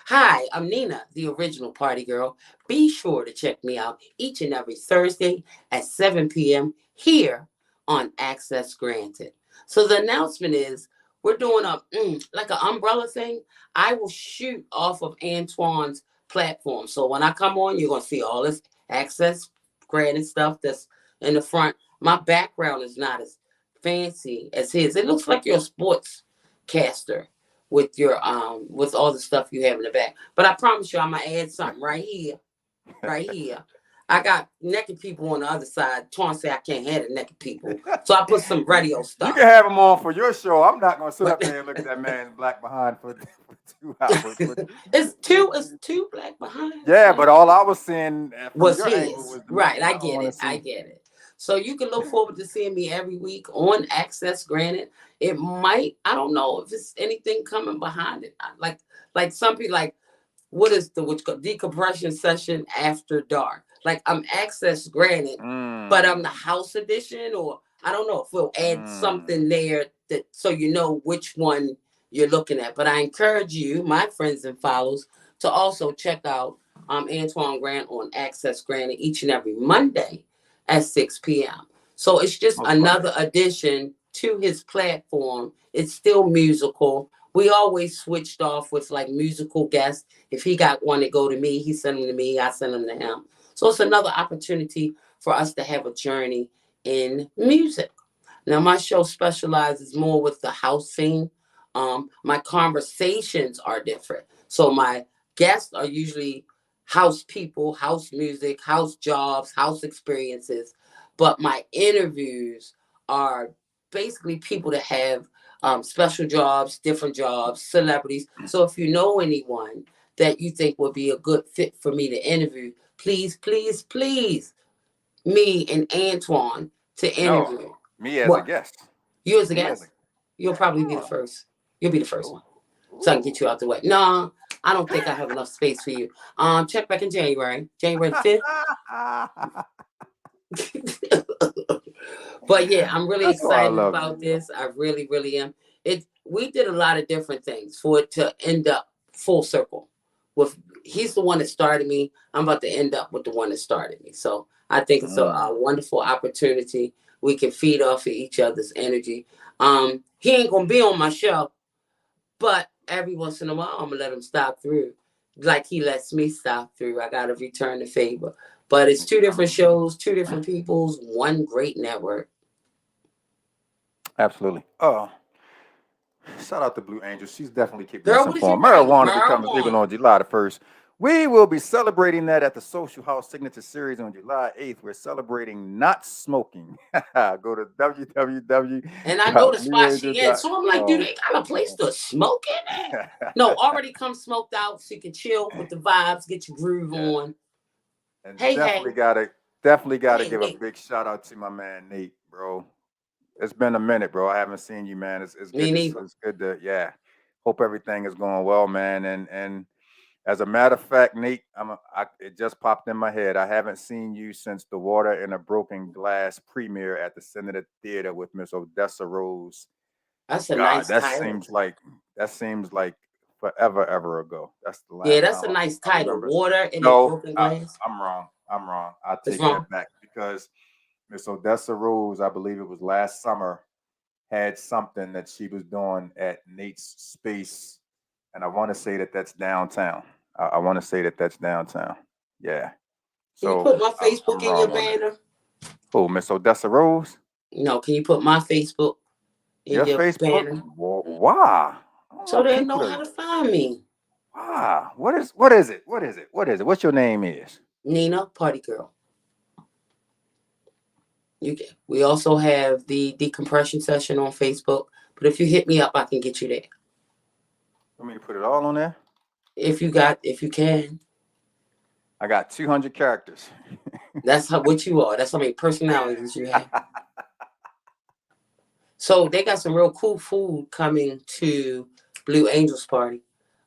Hi, I'm Nina, the original party girl. Be sure to check me out each and every Thursday at 7 p.m. here on Access Granted. So the announcement is we're doing like an umbrella thing. I will shoot off of Antoine's platform. So when I come on, you're going to see all this Access Granted stuff that's in the front. My background is not as fancy as his. It looks like you're a sports caster with your with all the stuff you have in the back. But I promise you, I'm gonna add something right here. I got naked people on the other side. Twan say I can't have the naked people, so I put some radio stuff. You can have them on for your show. I'm not gonna sit up there and look at that man's black behind for 2 hours. It's two black behind. Yeah, but all I was saying was his. Right, I get it. So you can look forward to seeing me every week on Access Granted. It might, I don't know if it's anything coming behind it. Like some people, like what is the decompression session after dark. Like I'm access granted, but I'm the house edition, or I don't know if we'll add something there that so you know which one you're looking at. But I encourage you, my friends and followers, to also check out Antoine Grant on Access Granted each and every Monday at 6 p.m. So it's just another addition to his platform. It's still musical. We always switched off with like musical guests. If he got one to go to me, he sent them to me, I send them to him. So it's another opportunity for us to have a journey in music. Now, my show specializes more with the house scene. My conversations are different. So my guests are usually house people, house music, house jobs, house experiences. But my interviews are basically people that have special jobs, different jobs, celebrities. So if you know anyone that you think would be a good fit for me to interview, please, please, please, me and Antoine to interview. No, me as a guest. You as a guest? You'll probably be the first. You'll be the first one. So I can get you out the way. No, I don't think I have enough space for you. Check back in January 5th. But yeah, I'm really excited about this. I really, really am. We did a lot of different things for it to end up full circle. He's the one that started me. I'm about to end up with the one that started me. So I think it's a wonderful opportunity. We can feed off of each other's energy. He ain't gonna be on my show, but every once in a while, I'm gonna let him stop through, like he lets me stop through. I gotta return the favor. But it's two different shows, two different peoples, one great network. Absolutely. Shout out to Blue Angel. She's definitely keeping us informed. Marijuana becomes legal on July the 1st. We will be celebrating that at the Social House Signature Series on July 8th. We're celebrating not smoking. Go to www. And I know the spot she in. So I'm like, do they got a place to smoke in? No, already come smoked out so you can chill with the vibes, get your groove on. And definitely gotta give a big shout out to my man Nate, bro. It's been a minute, bro. I haven't seen you, man. It's good. It's good to hope everything is going well, man. And as a matter of fact, Nate, it just popped in my head. I haven't seen you since the Water in a Broken Glass premiere at the Senator Theater with Miss Odessa Rose. That's a nice title. That seems like forever ever ago. That's the last. Yeah, that's a nice title. Water in a Broken Glass. I'm wrong. I take that back because Miss Odessa Rose, I believe it was last summer, had something that she was doing at Nate's space, and I want to say that that's downtown. I want to say that that's downtown. Yeah. Can you put my Facebook in your banner? Oh, Miss Odessa Rose? No, can you put my Facebook in your Facebook banner? Why? So they know how to find me. Wow. What is it? What's your name is? Nina, Party Girl. We also have the decompression session on Facebook, but if you hit me up, I can get you there. Want me to put it all on there? If you can. I got 200 characters. That's what you are. That's how many personalities you have. So they got some real cool food coming to Blue Angels Party.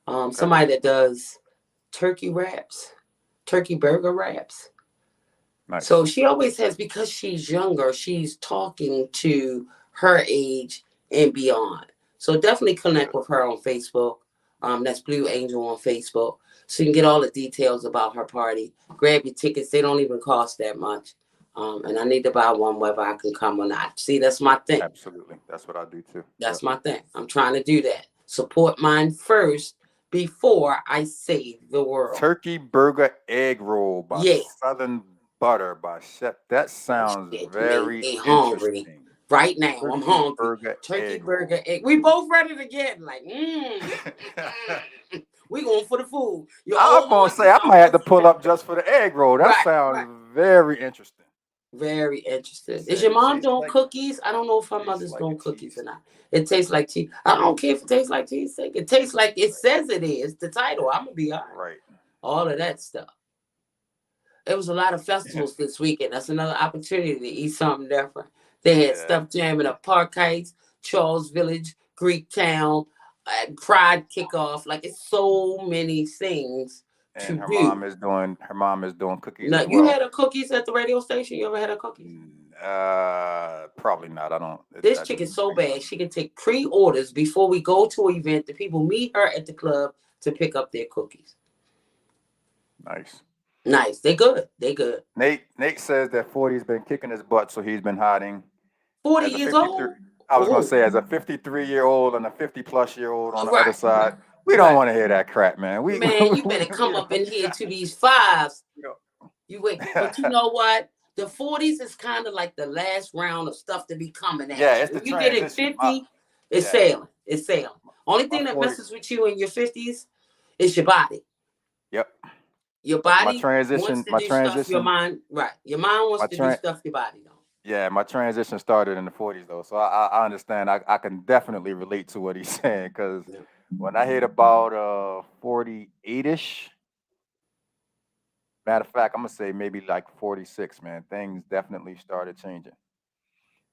Somebody that does turkey burger wraps. Nice. So she always has, because she's younger, she's talking to her age and beyond. So definitely connect with her on Facebook. That's Blue Angel on Facebook. So you can get all the details about her party. Grab your tickets. They don't even cost that much. And I need to buy one whether I can come or not. See, that's my thing. Absolutely. That's what I do too. That's my thing. I'm trying to do that. Support mine first before I save the world. Turkey burger egg roll by Southern Butter by Chef. That sounds very interesting. Right now, I'm hungry. Turkey burger egg. We both ready to get like, we going for the food. I'm gonna say I might have to pull up just for the egg roll. That sounds very interesting. Very interesting. Is your mom doing cookies? I don't know if her mother's doing cookies or not. It tastes like cheese. I don't care if it tastes like cheesesteak. It tastes like it says it is. The title. I'm gonna be all right. Right. All of that stuff. There was a lot of festivals this weekend. That's another opportunity to eat something different. They had stuff jamming up Park Heights, Charles Village, Greektown, Pride kickoff. Like it's so many things And to her do. mom is doing cookies Now, as you well. had her cookies at the radio station? You ever had her cookies? Probably not. I don't. This chick is so bad. She can take pre-orders before we go to an event. The people meet her at the club to pick up their cookies. Nice. Nice. They good. They good. Nate says that 40's been kicking his butt, so he's been hiding. 40 As a years 53 old? I was gonna Oh. say, as a 53-year-old and a 50-plus-year-old on the Right. other side, we don't want to hear that crap, man. Man, you better come up in here to these fives. know. You wait, but you know what? The 40s is kind of like the last round of stuff to be coming at Yeah, you. it's the If you get in transition. 50, it's Yeah. sailing. It's sailing. Only thing that 40 messes with you in your 50s is your body. Yep. Your But body wants to do stuff your mind. Right. Your mind wants to do stuff your body don't. Yeah, my transition started in the 40s though, so I understand. I can definitely relate to what he's saying, because Yeah. when I hit about 48ish, matter of fact, I'm gonna say maybe like 46, man, things definitely started changing.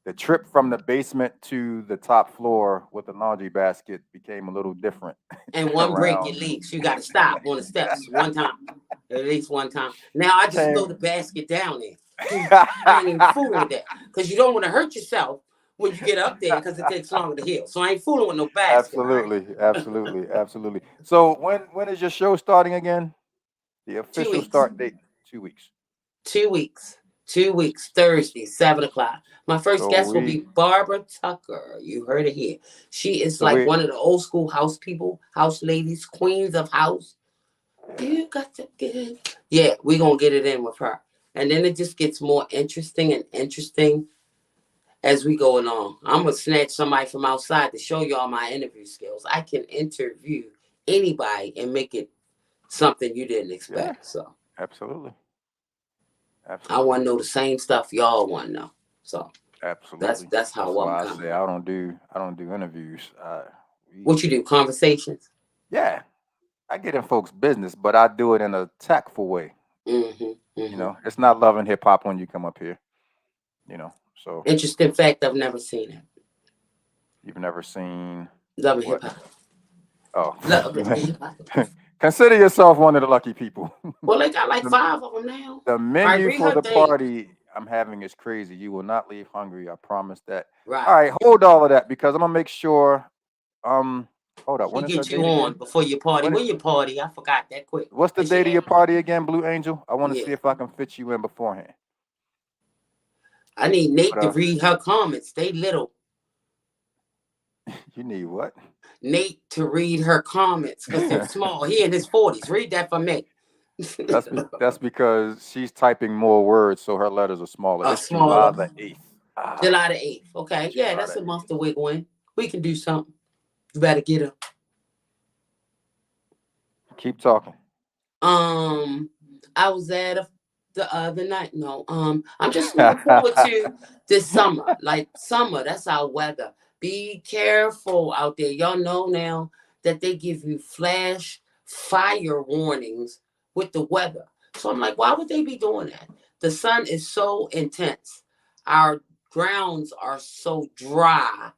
The trip from the basement to the top floor with the laundry basket became a little different. And one break it leaks. You got to stop on the steps one time, at least one time. Now I just throw the basket down there. I ain't even fooling with that, because you don't want to hurt yourself when you get up there, because it takes longer to heal. So I ain't fooling with no basket. Absolutely. So when is your show starting again? The official start date? 2 weeks. 2 weeks. 2 weeks. Thursday, 7:00. My first guest will be Barbara Tucker. You heard it here. She is like one of the old school house people, house ladies, queens of house. You got to get it. Yeah, we're gonna get it in with her. And then it just gets more interesting as we go along. I'm gonna snatch somebody from outside to show y'all my interview skills. I can interview anybody and make it something you didn't expect. Yeah, so absolutely. I want to know the same stuff y'all want to know. So absolutely, that's how I say I don't do interviews. What you do? Conversations? Yeah, I get in folks' business, but I do it in a tactful way. You know, it's not Love and Hip Hop when you come up here. You know, so interesting fact. I've never seen it. You've never seen Love and Hip Hop? Oh, Love and Hip Hop. Consider yourself one of the lucky people. Well, they got like 5 of them now. The menu for the party I'm having is crazy. You will not leave hungry. I promise that. Right. All right, hold all of that, because I'm gonna make sure. Hold up. When get you on before your party. When your party? I forgot that quick. What's the date of your party again, Blue Angel? I want to see if I can fit you in beforehand. I need Nate to read her comments. They little. You need what? Nate to read her comments because they're small. He in his 40s. Read that for me. That's because she's typing more words, so her letters are smaller. It's July the 8th. July the 8th. Okay. Yeah, that's a month to wiggle in. We can do something. You better get her. Keep talking. I was at the other night. No, I'm just looking forward to this summer. Like summer, that's our weather. Be careful out there. Y'all know now that they give you flash fire warnings with the weather. So I'm like, why would they be doing that? The sun is so intense. Our grounds are so dry.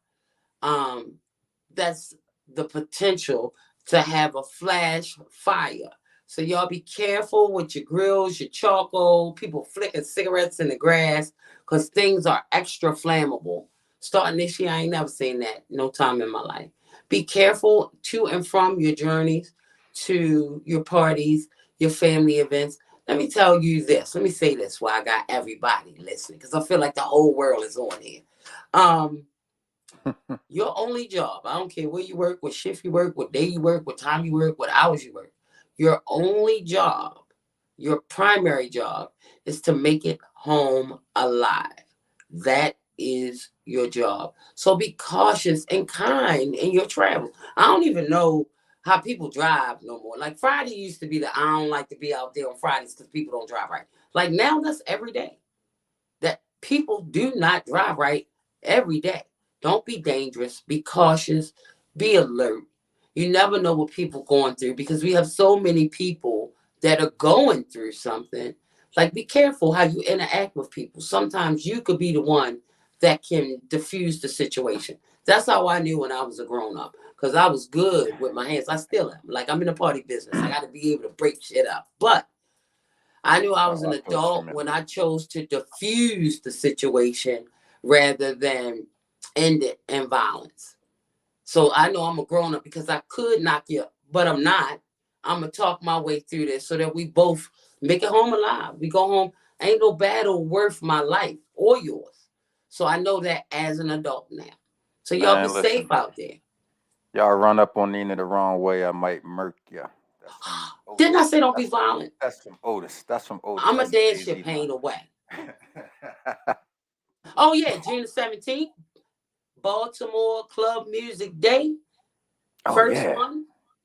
That's the potential to have a flash fire. So y'all be careful with your grills, your charcoal, people flicking cigarettes in the grass, because things are extra flammable. Starting this year, I ain't never seen that no time in my life. Be careful to and from your journeys, to your parties, your family events. Let me tell you this. Let me say this while I got everybody listening, because I feel like the whole world is on here. Your only job, I don't care where you work, what shift you work, what day you work, what time you work, what hours you work. Your only job, your primary job, is to make it home alive. That is your job. So be cautious and kind in your travel. I don't even know how people drive no more. Like Friday used to be I don't like to be out there on Fridays because people don't drive right. Like now that's every day. That people do not drive right every day. Don't be dangerous. Be cautious. Be alert. You never know what people going through, because we have so many people that are going through something. Like, be careful how you interact with people. Sometimes you could be the one that can diffuse the situation. That's how I knew when I was a grown up, because I was good with my hands. I still am. Like, I'm in the party business. I got to be able to break shit up. But I knew I was Oh, an I feel what you adult mean. when I chose to diffuse the situation rather than end it in violence. So I know I'm a grown up because I could knock you up, but I'm not. I'm going to talk my way through this so that we both make it home alive. We go home. Ain't no battle worth my life or yours. So I know that as an adult now. So y'all be Man, listen, safe out there. y'all run up on Nina the wrong way, I might murk ya. That's from Didn't I Otis. say don't be violent? That's from Otis. That's from Otis. I'm going to That's dance your Jay-Z pain away. line. Oh, yeah, June the 17th, Baltimore Club Music Day. Oh First yeah. one.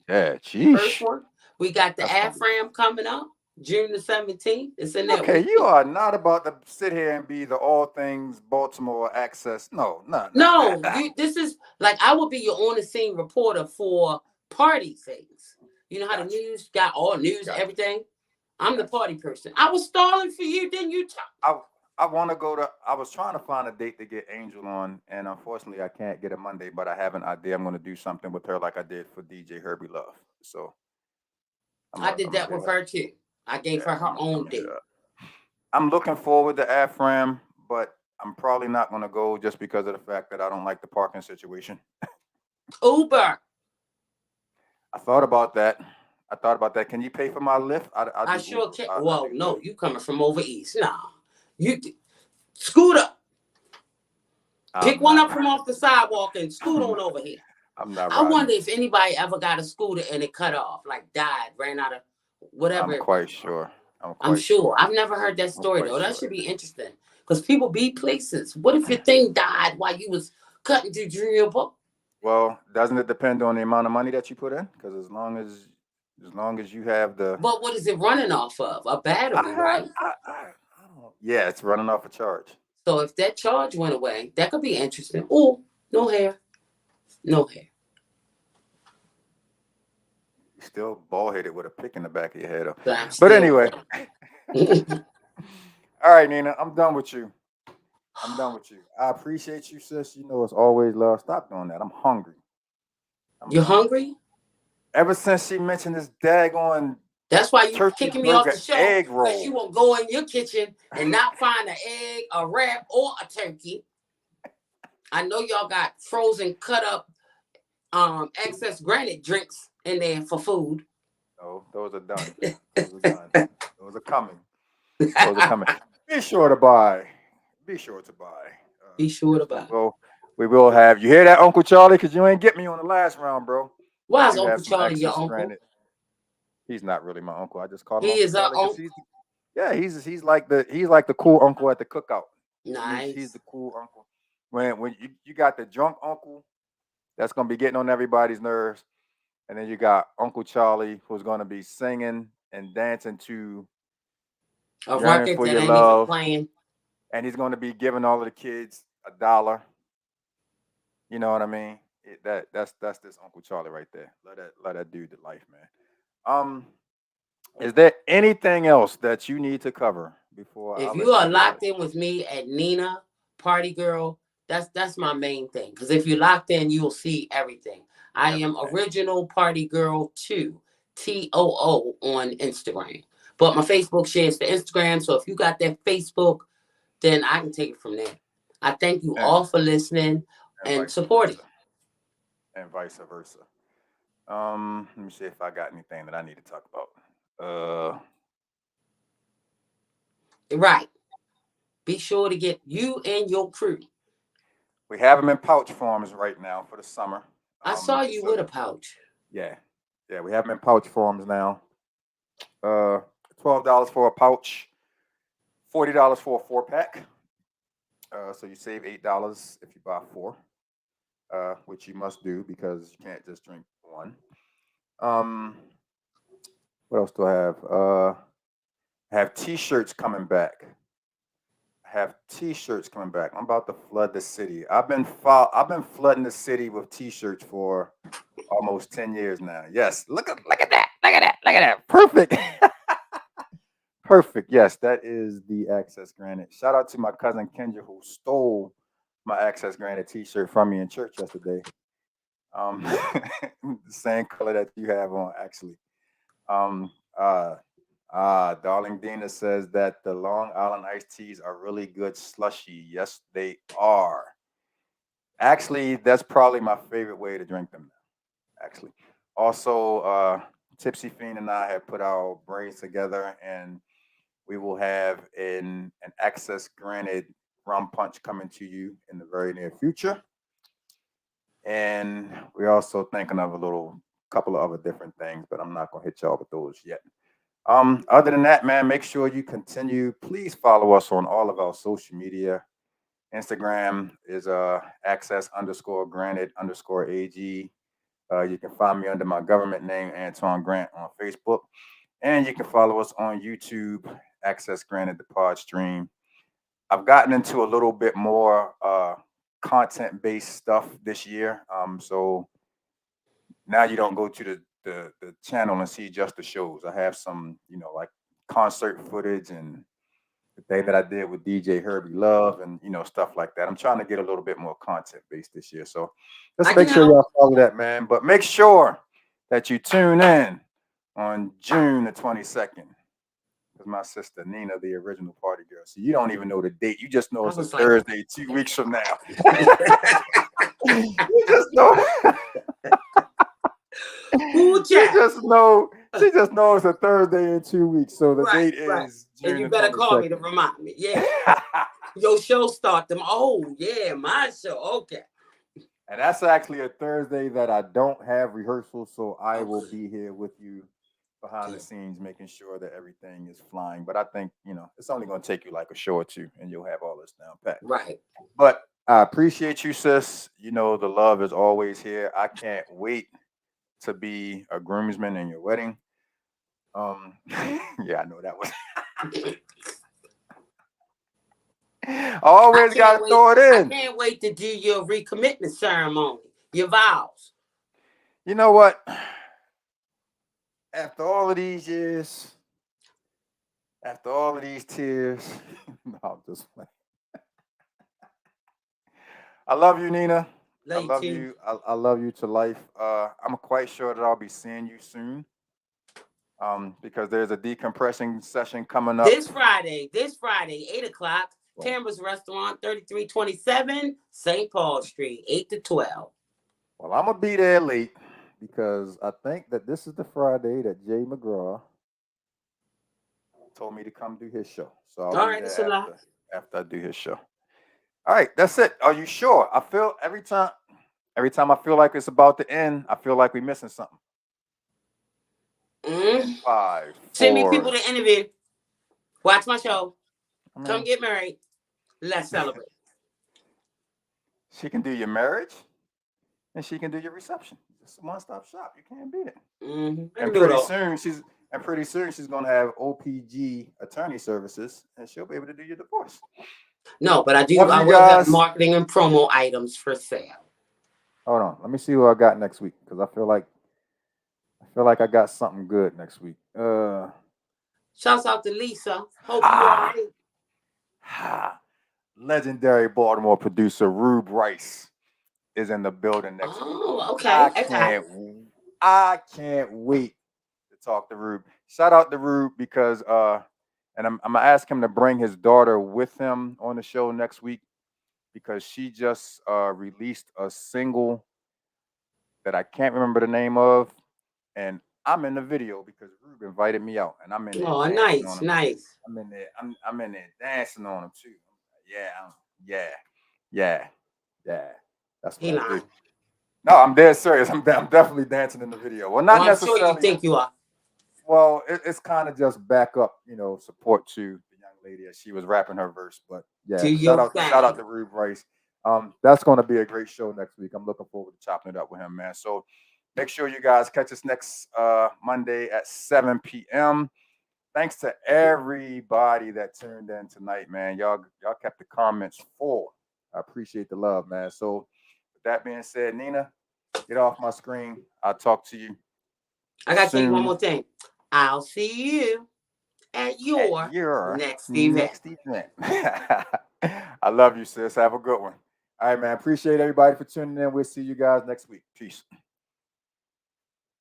Yeah, First sheesh. one. We got the That's gonna be AFRAM coming up June the 17th. It's in that okay. You weekend. are not about to sit here and be the all things Baltimore access. No, no, no. No, this is like I will be your on the scene reporter for party things. You know how the Gotcha. news got all news, Gotcha. everything. I'm the Gotcha. party person. I was stalling for you, didn't you? I want to go to. I was trying to find a date to get Angel on, and unfortunately, I can't get a Monday. But I have an idea. I'm going to do something with her like I did for DJ Herbie Love. So I did I'm that gonna with hit her too. I gave yeah, her her I'm own gonna hit date. her up. I'm looking forward to AFRAM, but I'm probably not going to go just because of the fact that I don't like the parking situation. Uber. I thought about that. Can you pay for my Lyft? I'll I do sure Uber. can. I'll Well, do no, Lyft. you coming from over east. Nah. You scooter. Pick I'm one not. up from off the sidewalk and scoot I'm on not, over here. I'm not I riding. wonder if anybody ever got a scooter and it cut off, like died, ran out of whatever I'm it was. quite sure. I'm I'm quite sure. sure. I've never heard that I'm story quite though. That sure. should be interesting because people be places. What if your thing died while you was cutting through Junior Book? Well, doesn't it depend on the amount of money that you put in? Because as long as you have the, But what is it running off of? A battery, right? I don't. Yeah, it's running off a charge. So if that charge went away, that could be interesting. Oh, no hair, no hair. You still bald headed with a pick in the back of your head. But I'm But still. anyway, all right, Nina, I'm done with you. I'm done with you. I appreciate you, sis. You know it's always love. Stop doing that. I'm hungry. You hungry? Ever since she mentioned this daggone That's why you turkey kicking me off burger the show egg because you roll. won't go in your kitchen and not find an egg, a wrap, or a turkey. I know y'all got frozen, cut up, excess granite drinks in there for food. No, those are done. Those are done. Those are coming. Those are coming. Be sure to buy. Be sure to buy. Be sure Yes, to buy. we will have. You hear that, Uncle Charlie? Because you ain't get me on the last round, bro. Why We is do Uncle have some Charlie your excess uncle? granite. He's not really my uncle. I just call him He Uncle is our Charlie because uncle. he's like the cool uncle at the cookout. He's Nice. the cool uncle. When you got the drunk uncle that's gonna be getting on everybody's nerves, and then you got Uncle Charlie who's gonna be singing and dancing to A "Yearning record for that Your ain't even Love," playing. and he's gonna be giving all of the kids $1. You know what I mean? That's this Uncle Charlie right there. Let that dude to life, man. Um, is there anything else that you need to cover before I If you let are you get out of locked in with me at Nina Party Girl, that's my main thing. Because if you're locked in, you will see everything. I am everything? Original Party Girl 2, TOO on Instagram. But my Facebook shares the Instagram. So if you got that Facebook, then I can take it from there. I thank you And, all for listening and and vice supporting. versa. And vice versa. Let me see if I got anything that I need to talk about. Right. Be sure to get you and your crew. We have them in pouch forms right now for the summer. I saw you So with a pouch. yeah, we have them in pouch forms now. $12 for a pouch, $40 for a 4-pack. So you save $8 if you buy 4, which you must do because you can't just drink one. What else do I have? I have T-shirts coming back. I'm about to flood the city. I've been flooding the city with T-shirts for almost 10 years now. Yes, look at that. Perfect. Perfect. Yes, that is the Access Granite. Shout out to my cousin Kendra who stole my Access Granted T-shirt from me in church yesterday. The same color that you have on, actually. Um, Darling Dina says that the Long Island iced teas are really good slushy. Yes, they are. Actually, that's probably my favorite way to drink them. Actually, also, Tipsy Fiend and I have put our brains together, and we will have an Access Granted rum punch coming to you in the very near future. And we're also thinking of a little couple of other different things, but I'm not gonna hit y'all with those yet. Other than that, man, make sure you continue. Please follow us on all of our social media. Instagram is access underscore granted underscore AG. You can find me under my government name, Antoine Grant, on Facebook. And you can follow us on YouTube, Access Granted, the pod stream. I've gotten into a little bit more content-based stuff this year. So now you don't go to the channel and see just the shows. I have some, like concert footage and the thing that I did with DJ Herbie Love and stuff like that. I'm trying to get a little bit more content based this year. So let's make sure y'all follow that, man. But make sure that you tune in on June the 22nd. Because my sister Nina, the original party girl. So you don't even know the date. You just know it's a Thursday, 2 weeks from now. You just know. She just knows it's a Thursday in 2 weeks. So the date is June and you better 22nd. call me to remind me. Yeah. Your show start them. Oh, yeah, my show. Okay. And that's actually a Thursday that I don't have rehearsal. So I will be here with you behind the scenes, making sure that everything is flying. But I think, it's only going to take you like a show or two and you'll have all this down pat. Right. But I appreciate you, sis. The love is always here. I can't wait to be a groomsman in your wedding. Yeah, I know that was. Always got to throw it in. I can't wait to do your recommitment ceremony, your vows. You know what? After all of these years, after all of these tears, no, I'm just playing. I love you, Nina. I love you. I love you to life. I'm quite sure that I'll be seeing you soon. Because there's a decompressing session coming up. This Friday, 8:00, Tamara's Restaurant, 3327 St. Paul Street, 8 to 12. Well, I'm gonna be there late because I think that this is the Friday that Jay McGraw told me to come do his show. So I'll be there after I do his show. All right, that's it. Are you sure? I feel every time I feel like it's about to end, I feel like we're missing something. 5, 4. Send me people to interview. Watch my show. Come get married. Let's celebrate. She can do your marriage and she can do your reception. It's a one-stop shop. You can't beat it. And pretty soon she's gonna have OPG attorney services and she'll be able to do your divorce. No, but I will have marketing and promo items for sale. Hold on. Let me see who I got next week because I feel like I got something good next week. Shouts out to Lisa. Hope you're all right. Legendary Baltimore producer Rube Rice is in the building next week. Oh, okay. I can't wait to talk to Rube. Shout out to Rube because and I'm gonna ask him to bring his daughter with him on the show next week because she just released a single that I can't remember the name of. And I'm in the video because Rube invited me out, and I'm in there. Oh, nice. I'm in there. I'm in there dancing on him too. Yeah. That's what I do. No, I'm dead serious. I'm definitely dancing in the video. Well, not necessarily. I'm sure you think you are. Well, it's kind of just backup, support to the young lady as she was rapping her verse. But yeah, shout out to Rube Rice. That's going to be a great show next week. I'm looking forward to chopping it up with him, man. So. Make sure you guys catch us next Monday at 7 p.m. Thanks to everybody that tuned in tonight, man. Y'all kept the comments full. I appreciate the love, man. So with that being said, Nina, get off my screen. I'll talk to you. I got to tell you one more thing. I'll see you at your next event. I love you, sis. Have a good one. All right, man. Appreciate everybody for tuning in. We'll see you guys next week. Peace.